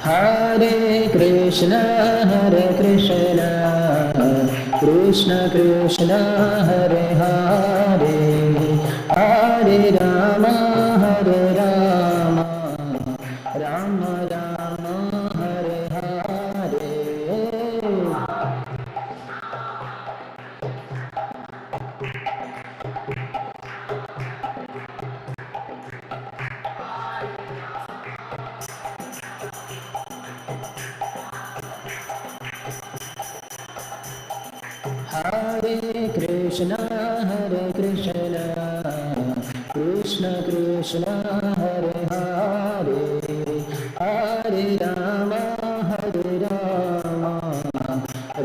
Hare Krishna, Krishna Krishna, Hare Hare, Hare Rama, Rama Rama, Hare Hare. Hare Krishna, Krishna Krishna, Hare Hare, Hare Rama, Rama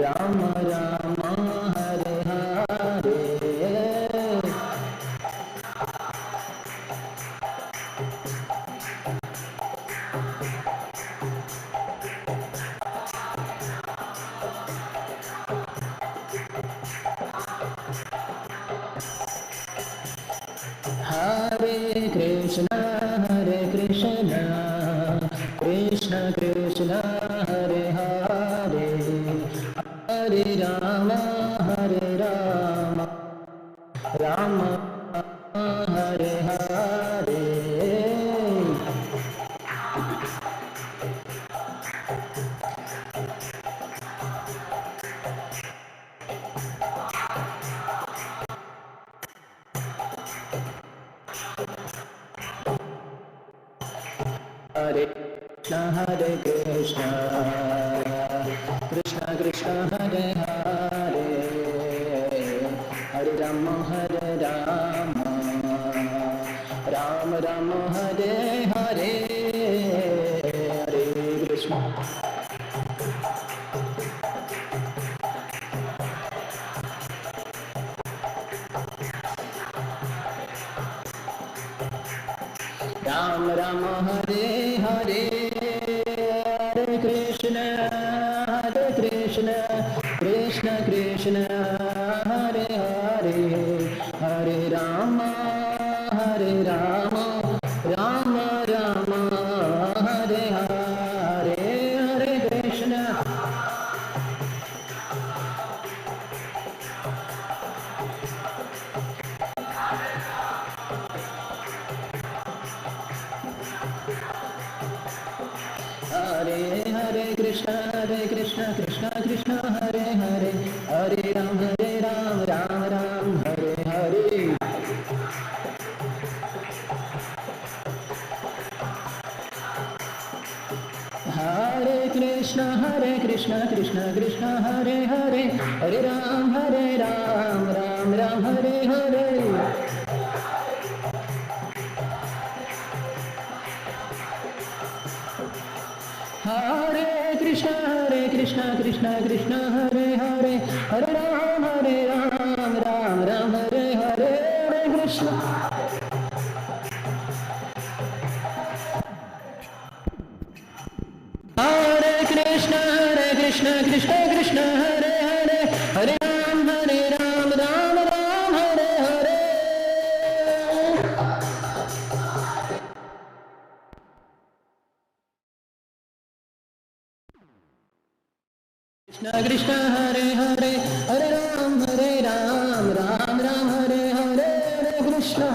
Rama, Hare Hare. Hare Krishna, Krishna Krishna, Hare Hare, Hare Rama, Rama Hare Hare. Hare Krishna, Krishna Krishna, Hare Hare, Hare Rama, Rama Rama, Hare Hare, Hare Krishna. Ram Ram Hare Hare, Hare Krishna, Krishna Krishna, Hare Hare, Hare Rama, Rama Rama, Hare Hare, Hare Krishna. Hare Krishna, Krishna Krishna, Hare Hare, Hare Ram, Ram Ram, Hare Hare. Hare Krishna, Krishna Krishna, Hare Hare, Hare Ram, Ram Ram, Hare Hare. Hare Krishna, Krishna Krishna, Hare Hare, Hare Ram, Ram Ram, Hare Hare, Hare Krishna. Hare Krishna, Krishna Krishna, Hare Hare, Hare Ram, Ram Ram, Hare Hare. Krishna Hare Hare, Hare Ram, Ram Ram, Hare Hare, Hare Krishna.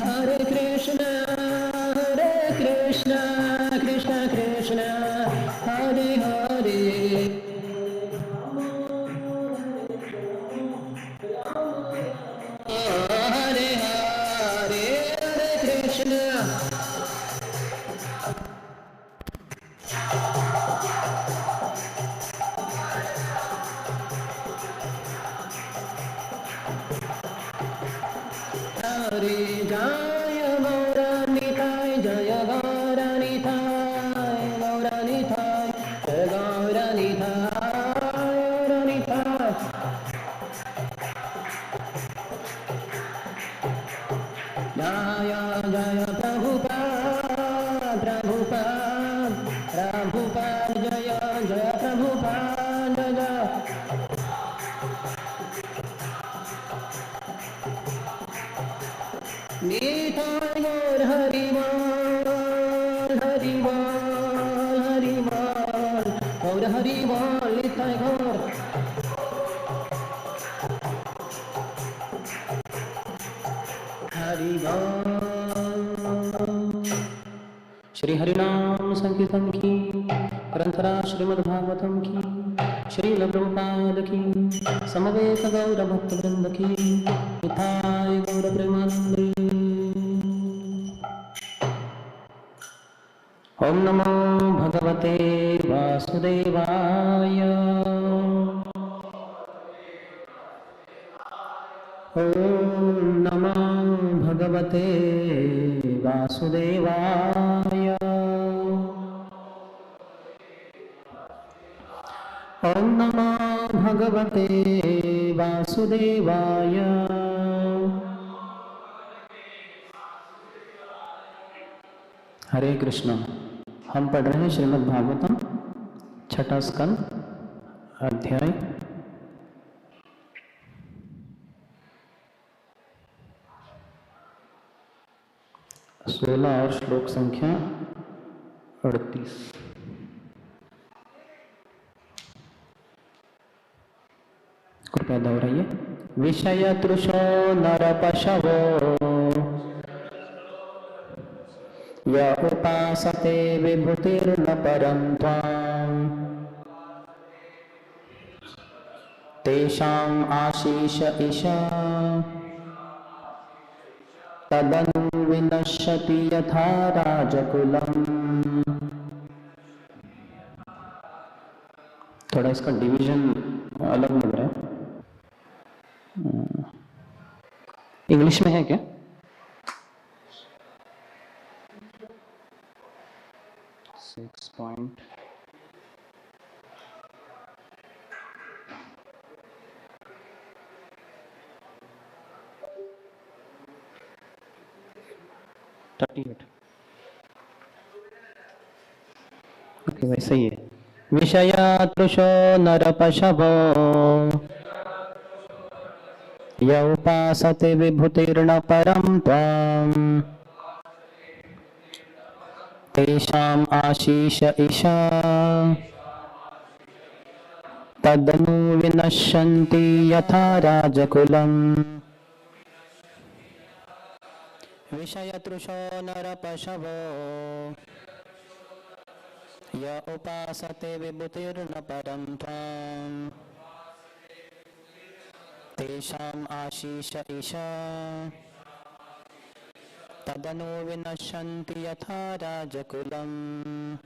Hare Krishna, Krishna Krishna, Hare Hare. Hare Hare, Hare Krishna. Hare Jaya Gauranitai, Jaya Gauranitai, Gauranitai, Jaya Gauranitai, Jaya Jaya Prabhupada, Prabhupada, Jaya Jaya Prabhupada, Jaya. Nitai गौर हरिवाल हरिवाल हरिवाल गौर हरिवाल निताय गौर हरिवाल। श्री हरिनाम संकीर्तन की, ग्रंथराज श्रीमद् भागवतम की, श्रील प्रभुपाद की, समवेत गौर भक्त वृंद की, निताय गौर प्रेमानंदे। ओम नमो भगवते वासुदेवाय। ओम नमो भगवते वासुदेवाय। ओम नमो भगवते वासुदेवाय। हरे कृष्ण। हम पढ़ रहे हैं श्रीमद् भागवतम छठा स्कंद अध्याय 16 और श्लोक संख्या 38। कृपया दोहराइए। विषय तृषो नर पशवो य उपासते विभूतिर्न परं त्वाम् तेषाम् आशीष ईशा तदनु विनश्यति यथा राजकुलम्। थोड़ा इसका डिवीजन अलग लग रहा है। इंग्लिश में है क्या? पॉइंट ओके भाई सही है। विषया तृषो नर पशवो य उपासते विभूतिर्न परं त्वाम् तेषाम् आशीष ईशा तदनु विनश्यन्ति यथा राजकुलम्। विषय तृषो नर पशवो य उपासते विभूतिर्न परं त्वाम् तेषाम् आशीष ईशा तदनु विनश्यन्ति यथा राजकुलम्।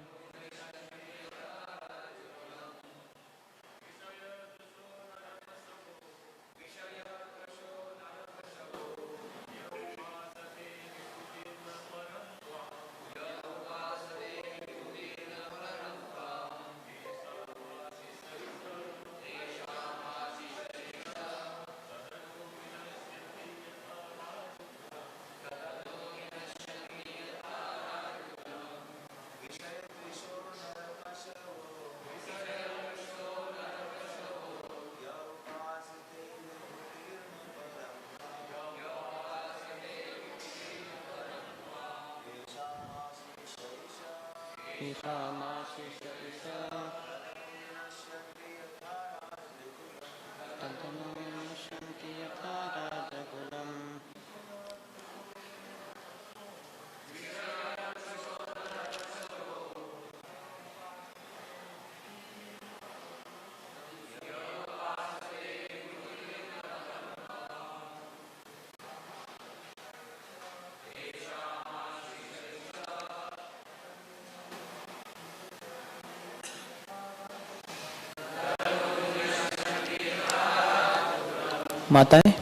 माताएं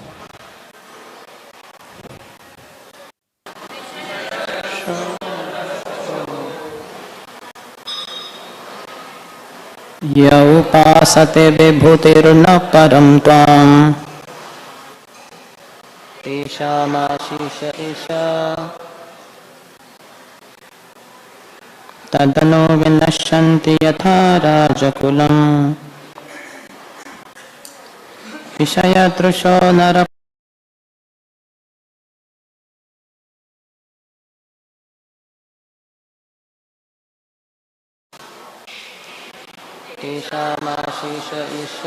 य उपासते विभूतिर्न परं त्वाम् तेषामाशीष ईशा तदनु विनश्यन्ति यथा राजकुलम्। विषय तृषो नर आशीष ईश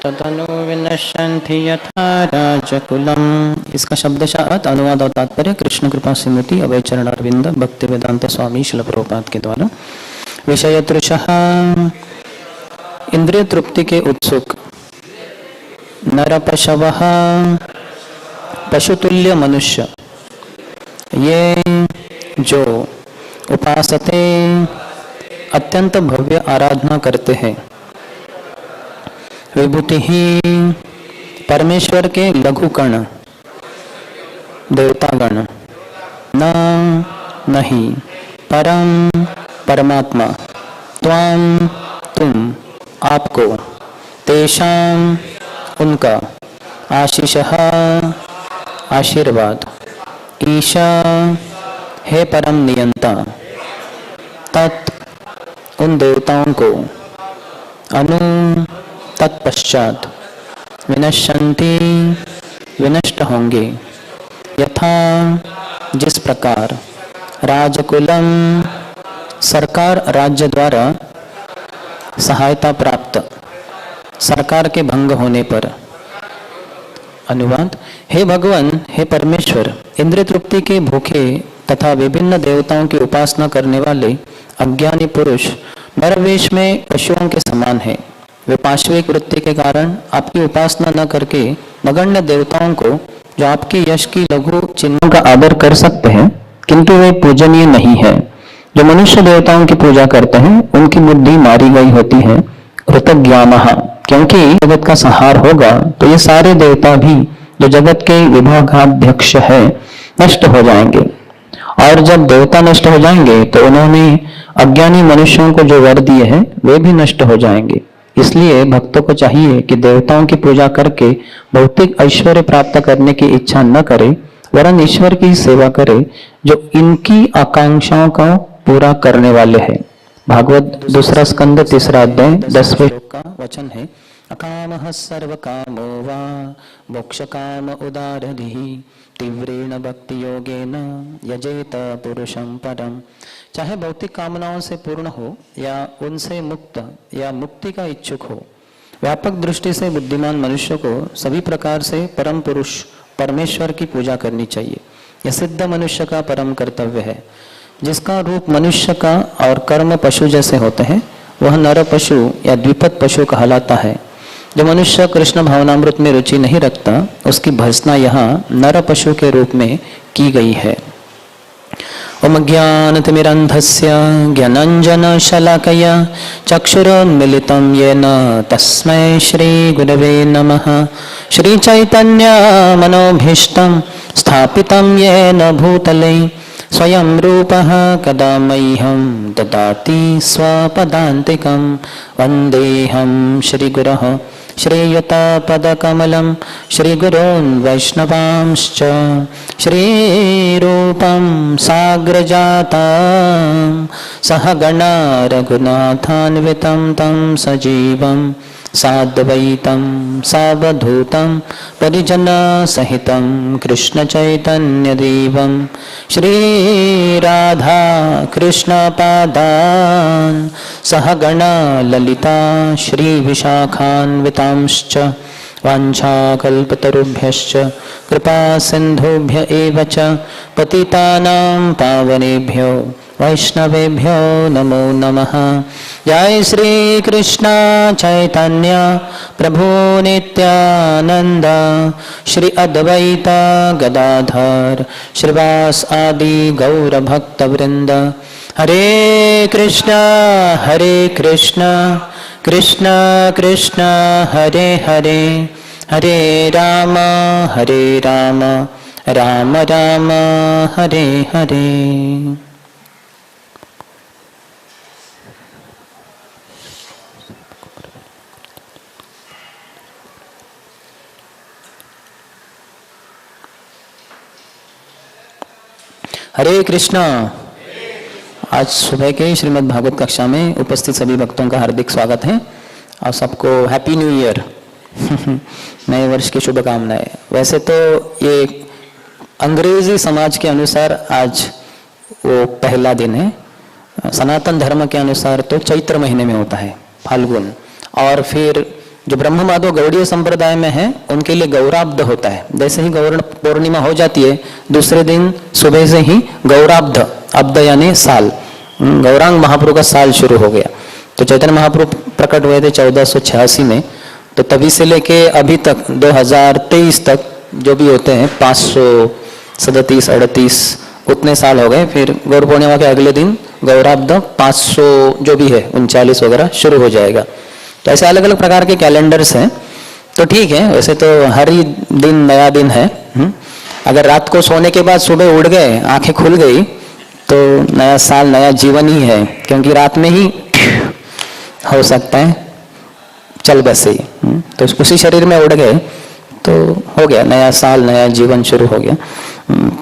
तदनु विनश्यन्ति यथा राजकुलम। इसका शब्दशः अर्थ, अनुवाद और तात्पर्य कृष्ण कृपा स्मृति अभय चरण अरविंद भक्ति वेदांत स्वामी शिल प्रभुपाद के द्वारा। विषय तृषः, इंद्रिय तृप्ति के उत्सुक। नर पशवः, पशुतुल्य मनुष्य। ये जो उपासते, अत्यंत भव्य आराधना करते हैं। विभूति ही, परमेश्वर के लघु कण देवतागण। न नहीं, परम परमात्मा। त्वाम तुम, आपको। तेषाम उनका। आशीषः आशीर्वाद। ईशा है परम नियंता। तत् उन देवताओं को। अनु तत्पश्चात। विनश्यन्ति विनष्ट होंगे। यथा जिस प्रकार। राजकुलम सरकार राज्य द्वारा सहायता प्राप्त, सरकार के भंग होने पर। अनुवाद, हे भगवान, हे परमेश्वर, इंद्रिय तृप्ति के भूखे तथा विभिन्न देवताओं की उपासना करने वाले अज्ञानी पुरुष नरवेश में पशुओं के समान है। वे पाशविक वृत्ति के कारण आपकी उपासना न करके नगण्य देवताओं को, जो आपके यश की लघु चिन्हों का आदर कर सकते हैं किंतु वे पूजनीय नहीं है, जो मनुष्य देवताओं की पूजा करते हैं उनकी बुद्धि मारी गई होती है। ऋतज्ञानः, क्योंकि जगत का संहार होगा तो ये सारे देवता भी, जो जगत के विभागाध्यक्ष है, नष्ट हो जाएंगे। और जब देवता नष्ट हो जाएंगे तो उन्होंने अज्ञानी मनुष्यों को जो वर दिए हैं वे भी नष्ट हो जाएंगे। इसलिए भक्तों को चाहिए कि देवताओं की पूजा करके भौतिक ऐश्वर्य प्राप्त करने की इच्छा न करे, वरन ईश्वर की सेवा करे जो इनकी आकांक्षाओं को पूरा करने वाले हैं। भागवत दूसरा स्कंद तीसरा अध्याय 10वें श्लोक का वचन है। अकामः सर्व कामो वा मोक्ष काम उदारधिः तीव्रेण भक्ति योगेन यजेत पुरुषं परम। चाहे भौतिक कामनाओं से पूर्ण हो या उनसे मुक्त या मुक्ति का इच्छुक हो, व्यापक दृष्टि से बुद्धिमान मनुष्य को सभी प्रकार से परम पुरुष परमेश्वर की पूजा करनी चाहिए। यह सिद्ध मनुष्य का परम कर्तव्य है। जिसका रूप मनुष्य का और कर्म पशु जैसे होते हैं वह नर पशु या द्विपद पशु कहलाता है। जो मनुष्य कृष्ण भावनामृत में रुचि नहीं रखता उसकी भर्त्सना यहाँ नर पशु के रूप में की गई है। ओम ज्ञानतिमिरन्धस्य ज्ञानाञ्जनशलाकया चक्षुरुन्मीलितं येन तस्मै श्रीगुरवे नमः। श्रीचैतन्यमनोभीष्टं स्थापितं येन भूतले स्वयं रूपः कदा मह्यं ददाति स्वपदान्तिकं। वन्देऽहं श्रीगुरः श्रीयुतपदकमलं श्रीगुरोन् वैष्णवांश्च श्रीरूपं साग्रजातं सहगणा रघुनाथान्वितं तं सजीवं साद्वैतं सावधूतं परिजनसहितं कृष्णचैतन्यदेवं श्रीराधा कृष्णपादान् सहगणा ललिता श्रीविशाखान्वितांश्च वाञ्छाकल्पतरुभ्यश्च कृपासिन्धुभ्य एव च पतितानां पावनेभ्यो वैष्णवेभ्यो नमो नमः। जय श्री कृष्ण चैतन्य प्रभु नित्यानंद श्री अद्वैत गदाधर श्रीवास आदि गौर भक्त वृंद। हरे कृष्ण कृष्ण कृष्ण हरे हरे, हरे राम राम राम हरे हरे। हरे कृष्णा। आज सुबह के श्रीमद् भागवत कक्षा में उपस्थित सभी भक्तों का हार्दिक स्वागत है और सबको हैप्पी न्यू ईयर नए वर्ष की शुभकामनाएं। वैसे तो ये अंग्रेजी समाज के अनुसार आज वो पहला दिन है, सनातन धर्म के अनुसार तो चैत्र महीने में होता है, फाल्गुन। और फिर जो ब्रह्म माधव गौड़ीय संप्रदाय में है उनके लिए गौराब्द होता है। जैसे ही गौर पूर्णिमा हो जाती है दूसरे दिन सुबह से ही गौराब्द, अब्द यानी साल, गौरांग महाप्रभु का साल शुरू हो गया। तो चैतन्य महाप्रभु प्रकट हुए थे 1486 में, तो तभी से लेके अभी तक 2023 तक जो भी होते हैं 537, 38 उतने साल हो गए। फिर गौर पूर्णिमा के अगले दिन गौराब्द 500 जो भी है 39 वगैरह शुरू हो जाएगा। तो ऐसे अलग अलग प्रकार के कैलेंडर्स हैं। तो ठीक है, वैसे तो हर ही दिन नया दिन है। अगर रात को सोने के बाद सुबह उठ गए, आंखें खुल गई, तो नया साल नया जीवन ही है, क्योंकि रात में ही हो सकता है चल बसे। तो उसी शरीर में उड़ गए तो हो गया, नया साल नया जीवन शुरू हो गया।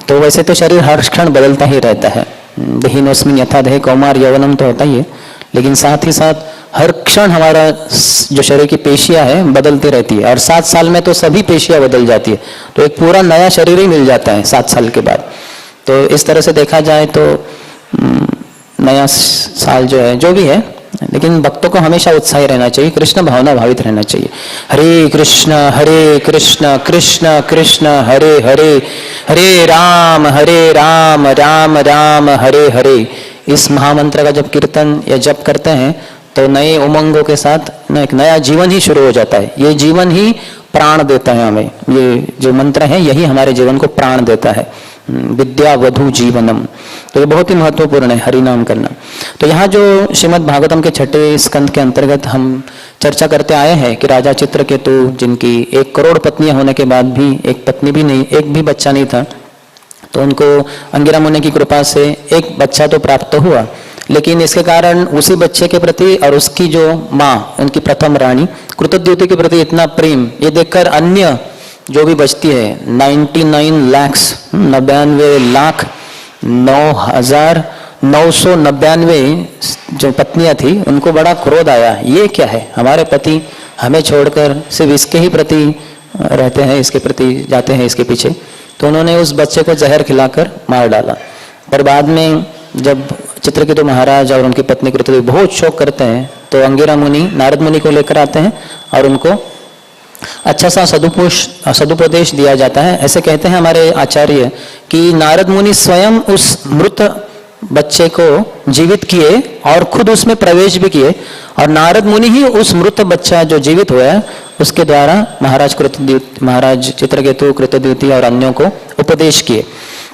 तो वैसे तो शरीर हर क्षण बदलता ही रहता है। देहिनोस्मिन यथा देह कौमार यौवनम तो होता ही है, लेकिन साथ ही साथ हर क्षण हमारा जो शरीर की पेशियां है बदलती रहती है। और 7 साल में तो सभी पेशियां बदल जाती है, तो एक पूरा नया शरीर ही मिल जाता है 7 साल के बाद। तो इस तरह से देखा जाए तो नया साल जो है जो भी है, लेकिन भक्तों को हमेशा उत्साही रहना चाहिए, कृष्ण भावना भावित रहना चाहिए। हरे कृष्ण कृष्ण कृष्ण हरे हरे, हरे राम राम राम हरे हरे। इस महामंत्र का जब कीर्तन या जप करते हैं तो नए उमंगों के साथ एक नया जीवन ही शुरू हो जाता है। ये जीवन ही प्राण देता है हमें, ये जो मंत्र है यही हमारे जीवन को प्राण देता है। विद्या वधु जीवनम, तो ये बहुत ही महत्वपूर्ण है हरि नाम करना। तो यहाँ जो श्रीमद् भागवतम के 6ठे स्कंद के अंतर्गत हम चर्चा करते आए हैं कि राजा चित्रकेतु, जिनकी 1 करोड़ पत्नियां होने के बाद भी एक पत्नी भी नहीं, एक भी बच्चा नहीं था, तो उनको अंगिरा मुनि की कृपा से एक बच्चा तो प्राप्त हुआ, लेकिन इसके कारण उसी बच्चे के प्रति और उसकी जो माँ, उनकी प्रथम रानी कृतद्युति के प्रति इतना प्रेम, ये देखकर अन्य जो भी बचती है 99,99,999 जो पत्नियां थी, उनको बड़ा क्रोध आया। ये क्या है, हमारे पति हमें छोड़कर सिर्फ इसके ही प्रति रहते हैं, इसके प्रति जाते हैं इसके पीछे। तो उन्होंने उस बच्चे को जहर खिलाकर मार डाला। पर बाद में जब चित्रकेतु महाराज और उनकी पत्नी कृतद्युति बहुत शोक करते हैं, तो अंगिरा मुनि नारद मुनि को लेकर आते हैं और उनको अच्छा सा सदुपदेश दिया जाता है। ऐसे कहते हैं हमारे आचार्य कि नारद मुनि स्वयं उस मृत बच्चे को जीवित किए और खुद उसमें प्रवेश भी किए, और नारद मुनि ही उस मृत बच्चा जो जीवित हुआ है उसके द्वारा महाराज चित्रकेतु, कृतद्युति और अन्यों को उपदेश किए।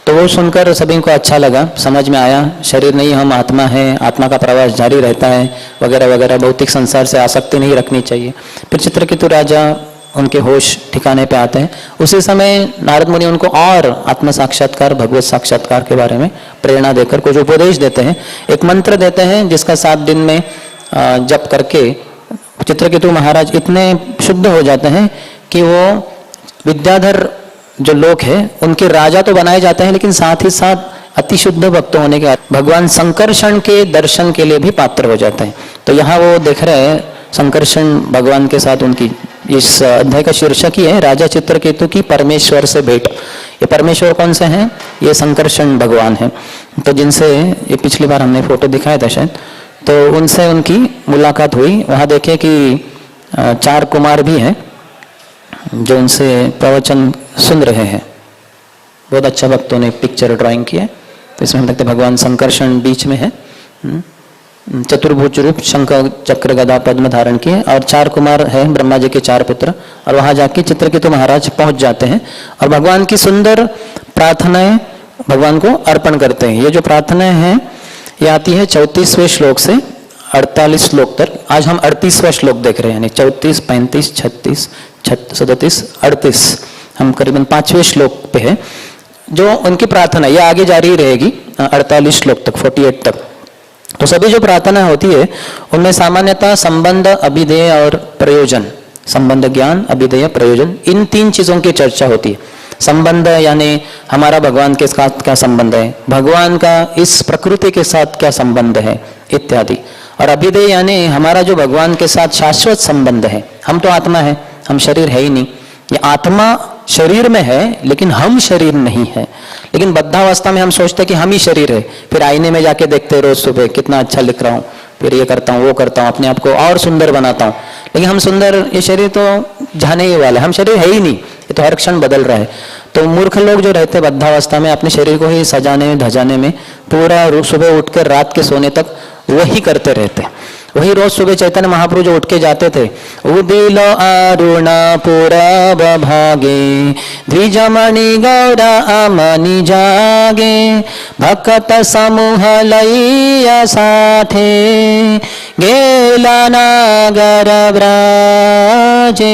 तो वो सुनकर सभी को अच्छा लगा, समझ में आया शरीर नहीं हम आत्मा है, आत्मा का प्रवास जारी रहता है वगैरह वगैरह, भौतिक संसार से आसक्ति नहीं रखनी चाहिए। फिर चित्रकेतु राजा उनके होश ठिकाने पे आते हैं। उसी समय नारद मुनि उनको और आत्म साक्षात्कार, भगवत साक्षात्कार के बारे में प्रेरणा देकर कुछ उपदेश देते हैं। एक मंत्र देते हैं जिसका 7 दिन में जप करके चित्रकेतु महाराज इतने शुद्ध हो जाते हैं कि वो विद्याधर जो लोग हैं उनके राजा तो बनाए जाते हैं, लेकिन साथ ही साथ अति शुद्ध भक्त होने के भगवान संकर्षण के दर्शन के लिए भी पात्र हो जाते हैं। तो यहाँ वो देख रहे हैं संकर्षण भगवान के साथ उनकी, इस अध्याय का शीर्षक ही है राजा चित्रकेतु की परमेश्वर से भेंट। ये परमेश्वर कौन से हैं? ये संकर्षण भगवान हैं। तो जिनसे ये पिछली बार हमने फोटो दिखाया था शायद, तो उनसे उनकी मुलाकात हुई। वहाँ देखे कि 4 कुमार भी हैं जो उनसे प्रवचन सुन रहे हैं। बहुत अच्छा भक्तों ने पिक्चर ड्राइंग किया। तो इसमें हम देखते भगवान संकर्षण बीच में है, चतुर्भुज रूप, शंख चक्र गदा पद्म धारण किए, और 4 कुमार है ब्रह्मा जी के 4 पुत्र। और वहां जाके चित्रकेतु महाराज पहुंच जाते हैं और भगवान की सुंदर प्रार्थनाएं भगवान को अर्पण करते हैं। ये जो प्रार्थनाएं हैं ये आती है 34वें श्लोक से 48 श्लोक तक। आज हम 38वां श्लोक देख रहे हैं, यानी 34, 35, 36, 37, 38, हम करीबन 5वें श्लोक पे है। जो उनकी प्रार्थना ये आगे जारी रहेगी 48 श्लोक तक, 48 तक। तो सभी जो प्रार्थना होती है उनमें सामान्यतः संबंध, अभिधेय और प्रयोजन, संबंध, ज्ञान, अभिधेय, प्रयोजन, इन 3 चीजों की चर्चा होती है। संबंध यानी हमारा भगवान के साथ क्या संबंध है, भगवान का इस प्रकृति के साथ क्या संबंध है इत्यादि। और अभिधेय यानी हमारा जो भगवान के साथ शाश्वत संबंध है। हम तो आत्मा है, हम शरीर है ही नहीं। ये आत्मा शरीर में है लेकिन हम शरीर नहीं है। लेकिन बद्धावस्था में हम सोचते हैं कि हम ही शरीर है, फिर आईने में जाके देखते हैं रोज सुबह कितना अच्छा लिख रहा हूँ, फिर ये करता हूँ वो करता हूँ, अपने आप को और सुंदर बनाता हूँ। लेकिन हम सुंदर, ये शरीर तो जाने ही वाला है, हम शरीर है ही नहीं, ये तो हर क्षण बदल रहा है। तो मूर्ख लोग जो रहते हैं बद्धावस्था में अपने शरीर को ही सजाने धजाने में पूरा सुबह उठ कर रात के सोने तक वही करते रहते हैं। वही रोज सुबह चैतन्य महाप्रभु जो उठ के जाते थे, उदिलो अरुण पूरब भागे द्विजमणि गौरा अमनि जागे भक्त समूह लैया साथे गेला नागर ब्राजे।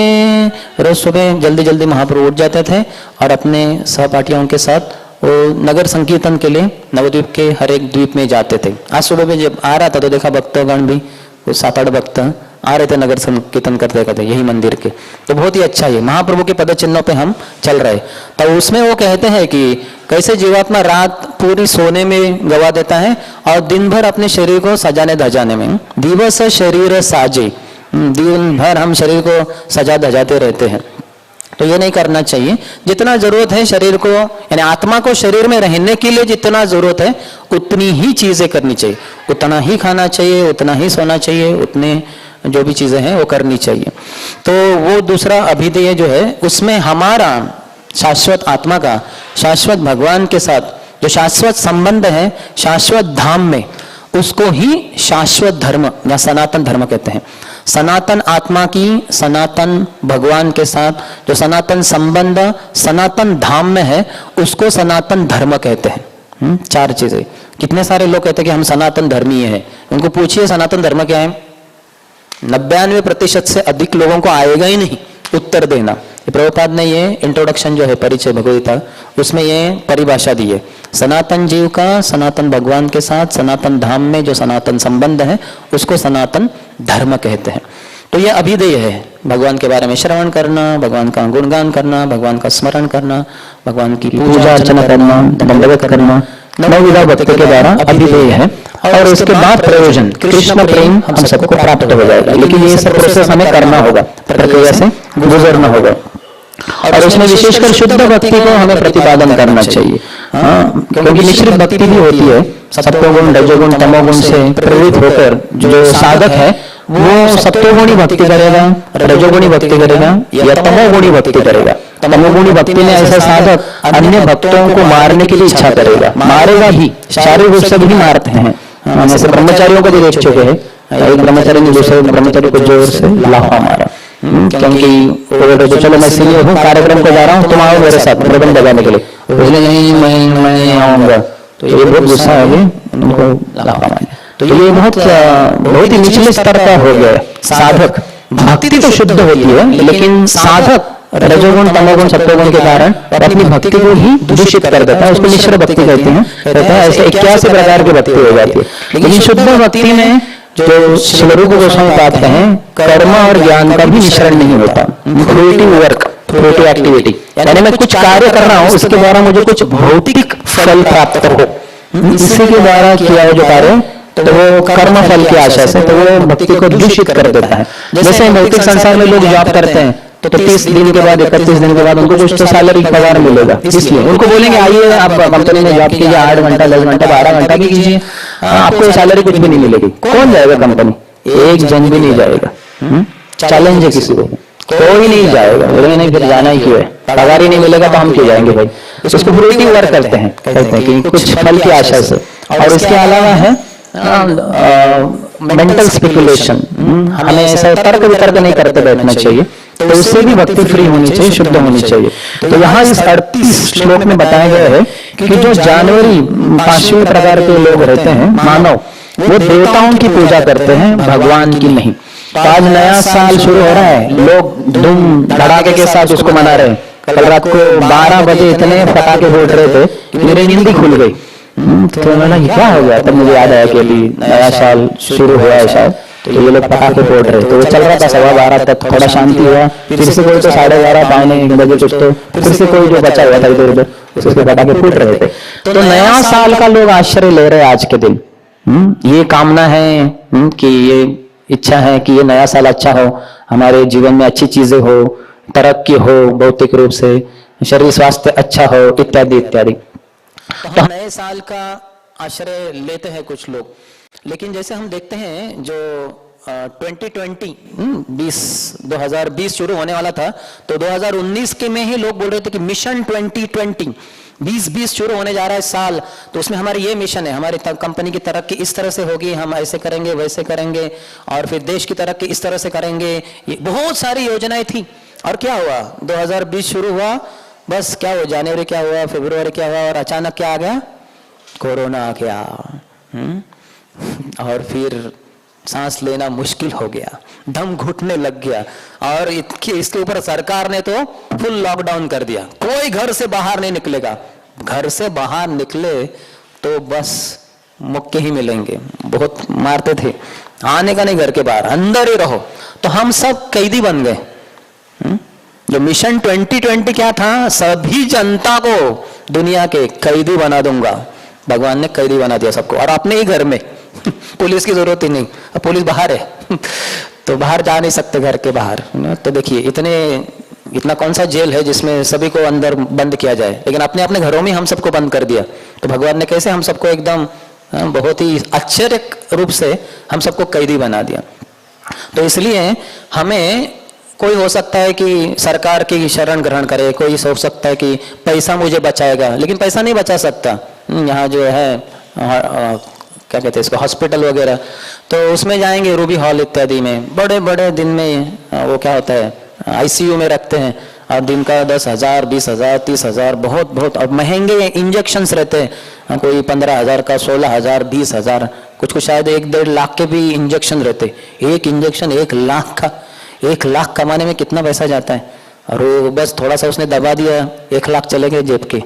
रोज सुबह जल्दी जल्दी महाप्रभु उठ जाते थे और अपने सहपाठियों के साथ वो नगर संकीर्तन के लिए नवद्वीप के हर एक द्वीप में जाते थे। आज सुबह में जब आ रहा था तो देखा भक्तगण भी कुछ 7-8 भक्त आ रहे थे नगर संकीर्तन करते करते यही मंदिर के। तो बहुत ही अच्छा है, महाप्रभु के पद चिन्हों पे हम चल रहे। तो उसमें वो कहते हैं कि कैसे जीवात्मा रात पूरी सोने में गवा देता है और दिन भर अपने शरीर को सजाने धजाने में। दिवस शरीर साजे, दिन भर हम शरीर को सजा धजाते रहते हैं। तो ये नहीं करना चाहिए। जितना जरूरत है शरीर को, यानी आत्मा को शरीर में रहने के लिए जितना जरूरत है उतनी ही चीजें करनी चाहिए, उतना ही खाना चाहिए, उतना ही सोना चाहिए, उतने जो भी चीजें हैं वो करनी चाहिए। तो वो दूसरा अभिधेय जो है उसमें हमारा शाश्वत आत्मा का शाश्वत भगवान के साथ जो शाश्वत संबंध है शाश्वत धाम में, उसको ही शाश्वत धर्म या सनातन धर्म कहते हैं। सनातन आत्मा की सनातन भगवान के साथ जो सनातन संबंध सनातन धाम में है उसको सनातन धर्म कहते हैं। 4 चीजें। कितने सारे लोग कहते हैं कि हम सनातन धर्मीय हैं, उनको पूछिए सनातन धर्म क्या है, 99% से अधिक लोगों को आएगा ही नहीं उत्तर देना। प्रभुपाद ने ये इंट्रोडक्शन जो है परिचय भगवद्गीता उसमें ये परिभाषा दी है, सनातन जीव का सनातन भगवान के साथ सनातन धाम में जो सनातन संबंध है उसको सनातन धर्म कहते हैं। तो ये अभिधेय है, भगवान के बारे में श्रवण करना, भगवान का गुणगान करना, भगवान का स्मरण करना, भगवान की पूजा अर्चना करना, दंडवत करना, नवविधा भक्तों के द्वारा अभिधेय है। और उसके बाद प्रयोजन कृष्ण प्रेम हम सबको प्राप्त हो जाएगा। लेकिन ये सब प्रोसेस हमें करना होगा, प्रक्रिया से गुजरना होगा और उसमें विशेषकर शुद्ध भक्ति को हमें प्रतिपादन करना चाहिए। क्योंकि मिश्रित भक्ति भी होती है, सत्वगुण रजोगुण तमोगुण से प्रेरित होकर जो साधक है वो सत्वगुणी भक्ति करेगा, रजोगुणी भक्ति करेगा या तमोगुणी भक्ति करेगा। तमोगुणी भक्ति में ऐसा साधक अन्य भक्तों को मारने की भी इच्छा करेगा, मारेगा ही, शारीरिक रूप से भी मारते हैं। हम ऐसे ब्रह्मचारियों को भी देख चुके हैं, एक ब्रह्मचारी ने दूसरे ब्रह्मचारी को जोर से लाफा मारा, क्योंकि चलो मैं सीनियर हूँ, कार्यक्रम को जा रहा हूँ, तुम आओ मेरे साथ प्रबंध लगाने के लिए, उसने नहीं मैं आऊंगा, तो ये बहुत गुस्सा है, उनको लाफा मारा। तो ये बहुत ही निचले स्तर का हो गया। साधक भक्ति तो शुद्ध होती है लेकिन साधक रजोगुण तमोगुण सत्वगुण के कारण अपनी भक्ति को ही दूषित कर देता है, उसको मिश्र भक्ति कहते हैं। कहते हैं ऐसे 81 प्रकार की भक्ति हो जाती है। लेकिन शुद्ध भक्ति में जो श्री रूप गोस्वामी पाते हैं कर्म और ज्ञान का भी मिश्रण नहीं होता, फ्रूटिव वर्क, फ्रूटिव एक्टिविटी, यानी मैं कुछ कार्य कर रहा हूँ उसके द्वारा मुझे कुछ भौतिक फल प्राप्त हो, इसी के द्वारा किया हुआ जो कार्य तो वो कर्म फल की आशा से तो वो भक्ति को दूषित कर देता है। जैसे भौतिक संसार में लोग जॉब करते हैं तो 30 दिन के बाद 31 दिन के बाद उनको कुछ तो सैलरी पगार मिलेगा, इसलिए उनको बोलेंगे आइए आप कंपनी में जॉब कीजिए, 8 घंटा 10 घंटा 12 घंटा भी कीजिए, आपको सैलरी कुछ भी नहीं मिलेगी। कौन जाएगा कंपनी? एक जन भी नहीं जाएगा। चैलेंज है किसी को, कोई नहीं जाएगा, बोलेंगे नहीं फिर जाना ही क्यों है, पगार ही नहीं मिलेगा तो हम क्यों जाएंगे भाई। उसको फ्रूटिव वर्क करते हैं, कहते हैं कि कुछ फल की आशा से। और इसके अलावा है मेंटल स्पेकुलेशन, हमें ऐसा तर्क वितर्क नहीं करते बैठना चाहिए, तो उससे भी भक्ति फ्री होनी चाहिए, शुद्ध होनी चाहिए। तो यहाँ इस 38 श्लोक में बताया गया है कि जो जानवरी 5वें प्रकार के लोग रहते हैं मानव, वो देवताओं की पूजा करते हैं, भगवान की नहीं। तो आज नया साल शुरू हो रहा है, लोग धूम धड़ाके के साथ उसको मना रहे हैं। कल रात को 12 बजे इतने पटाखे फोड़ रहे थे कि मेरी नींद ही खुल गई। तो मैंने क्या हो गया, तब मुझे याद आया कि अभी नया साल शुरू हुआ है शायद, तो ये लोग पटाखे फोड़ रहे, तो वो चल रहा था 12:15 तक, थोड़ा शांति हुआ, फिर से कोई तो 11:30 पौने 1 बजे कुछ तो फिर से कोई जो बचा हुआ था इधर उधर उसके पटाखे फूट रहे थे। तो नया साल का लोग आश्रय ले रहे हैं आज के दिन। ये कामना है कि ये इच्छा है कि ये नया साल अच्छा हो, हमारे जीवन में अच्छी चीजें हो, तरक्की हो भौतिक रूप से, शरीर स्वास्थ्य अच्छा हो, इत्यादि इत्यादि। तो हम नए साल का आश्रय लेते हैं कुछ लोग, लेकिन जैसे हम देखते हैं जो 2020 शुरू होने वाला था, तो 2019 के में ही लोग बोल रहे थे कि मिशन 2020 2020 शुरू होने जा रहा है साल, तो उसमें हमारी ये मिशन है, हमारी कंपनी की तरक्की इस तरह से होगी, हम ऐसे करेंगे वैसे करेंगे, और फिर देश की तरक्की इस तरह से करेंगे। ये बहुत सारी योजनाएं थी। और क्या हुआ, 2020 शुरू हुआ, बस क्या हुआ, जनवरी क्या हुआ, फरवरी क्या हुआ, और अचानक क्या आ गया, कोरोना आ गया। और फिर सांस लेना मुश्किल हो गया, दम घुटने लग गया, और इसके ऊपर सरकार ने तो फुल लॉकडाउन कर दिया, कोई घर से बाहर नहीं निकलेगा। घर से बाहर निकले तो बस मुक्के ही मिलेंगे, बहुत मारते थे, आने का नहीं घर के बाहर, अंदर ही रहो। तो हम सब कैदी बन गए। जो मिशन 2020 क्या था, सभी जनता को दुनिया के कैदी बना दूंगा, भगवान ने कैदी बना दिया सबको, और अपने ही घर में पुलिस की जरूरत ही नहीं, अब पुलिस बाहर है तो बाहर जा नहीं सकते घर के बाहर। तो देखिए इतना कौन सा जेल है जिसमें सभी को अंदर बंद किया जाए, लेकिन अपने अपने घरों में हम सबको बंद कर दिया। तो भगवान ने कैसे हम सबको एकदम बहुत ही आश्चर्य रूप से हम सबको कैदी बना दिया। तो इसलिए हमें, कोई हो सकता है कि सरकार की शरण ग्रहण करे, कोई सोच सकता है कि पैसा मुझे बचाएगा, लेकिन पैसा नहीं बचा सकता। यहाँ जो है क्या कहते हैं इसको, हॉस्पिटल वगैरह, तो उसमें जाएंगे रूबी हॉल इत्यादि में, बड़े बड़े दिन में वो क्या होता है आईसीयू में रखते हैं, और दिन का 10,000 20,000 30,000 बहुत और महंगे इंजेक्शंस रहते हैं, कोई 15,000 का, 16,000 20,000, कुछ शायद 1-1.5 लाख के भी इंजेक्शन रहते। एक इंजेक्शन 1 लाख का, 1 लाख कमाने में कितना पैसा जाता है, और वो बस थोड़ा सा उसने दबा दिया, 1 लाख चले गए जेब के।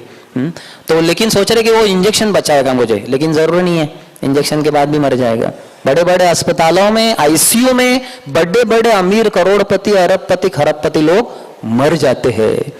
तो लेकिन सोच रहे कि वो इंजेक्शन बचाएगा मुझे, लेकिन जरूरी नहीं है, इंजेक्शन के बाद भी मर जाएगा। बड़े बड़े अस्पतालों में, आईसीयू में बड़े बड़े अमीर करोड़पति अरबपति खरबपति लोग मर जाते हैं।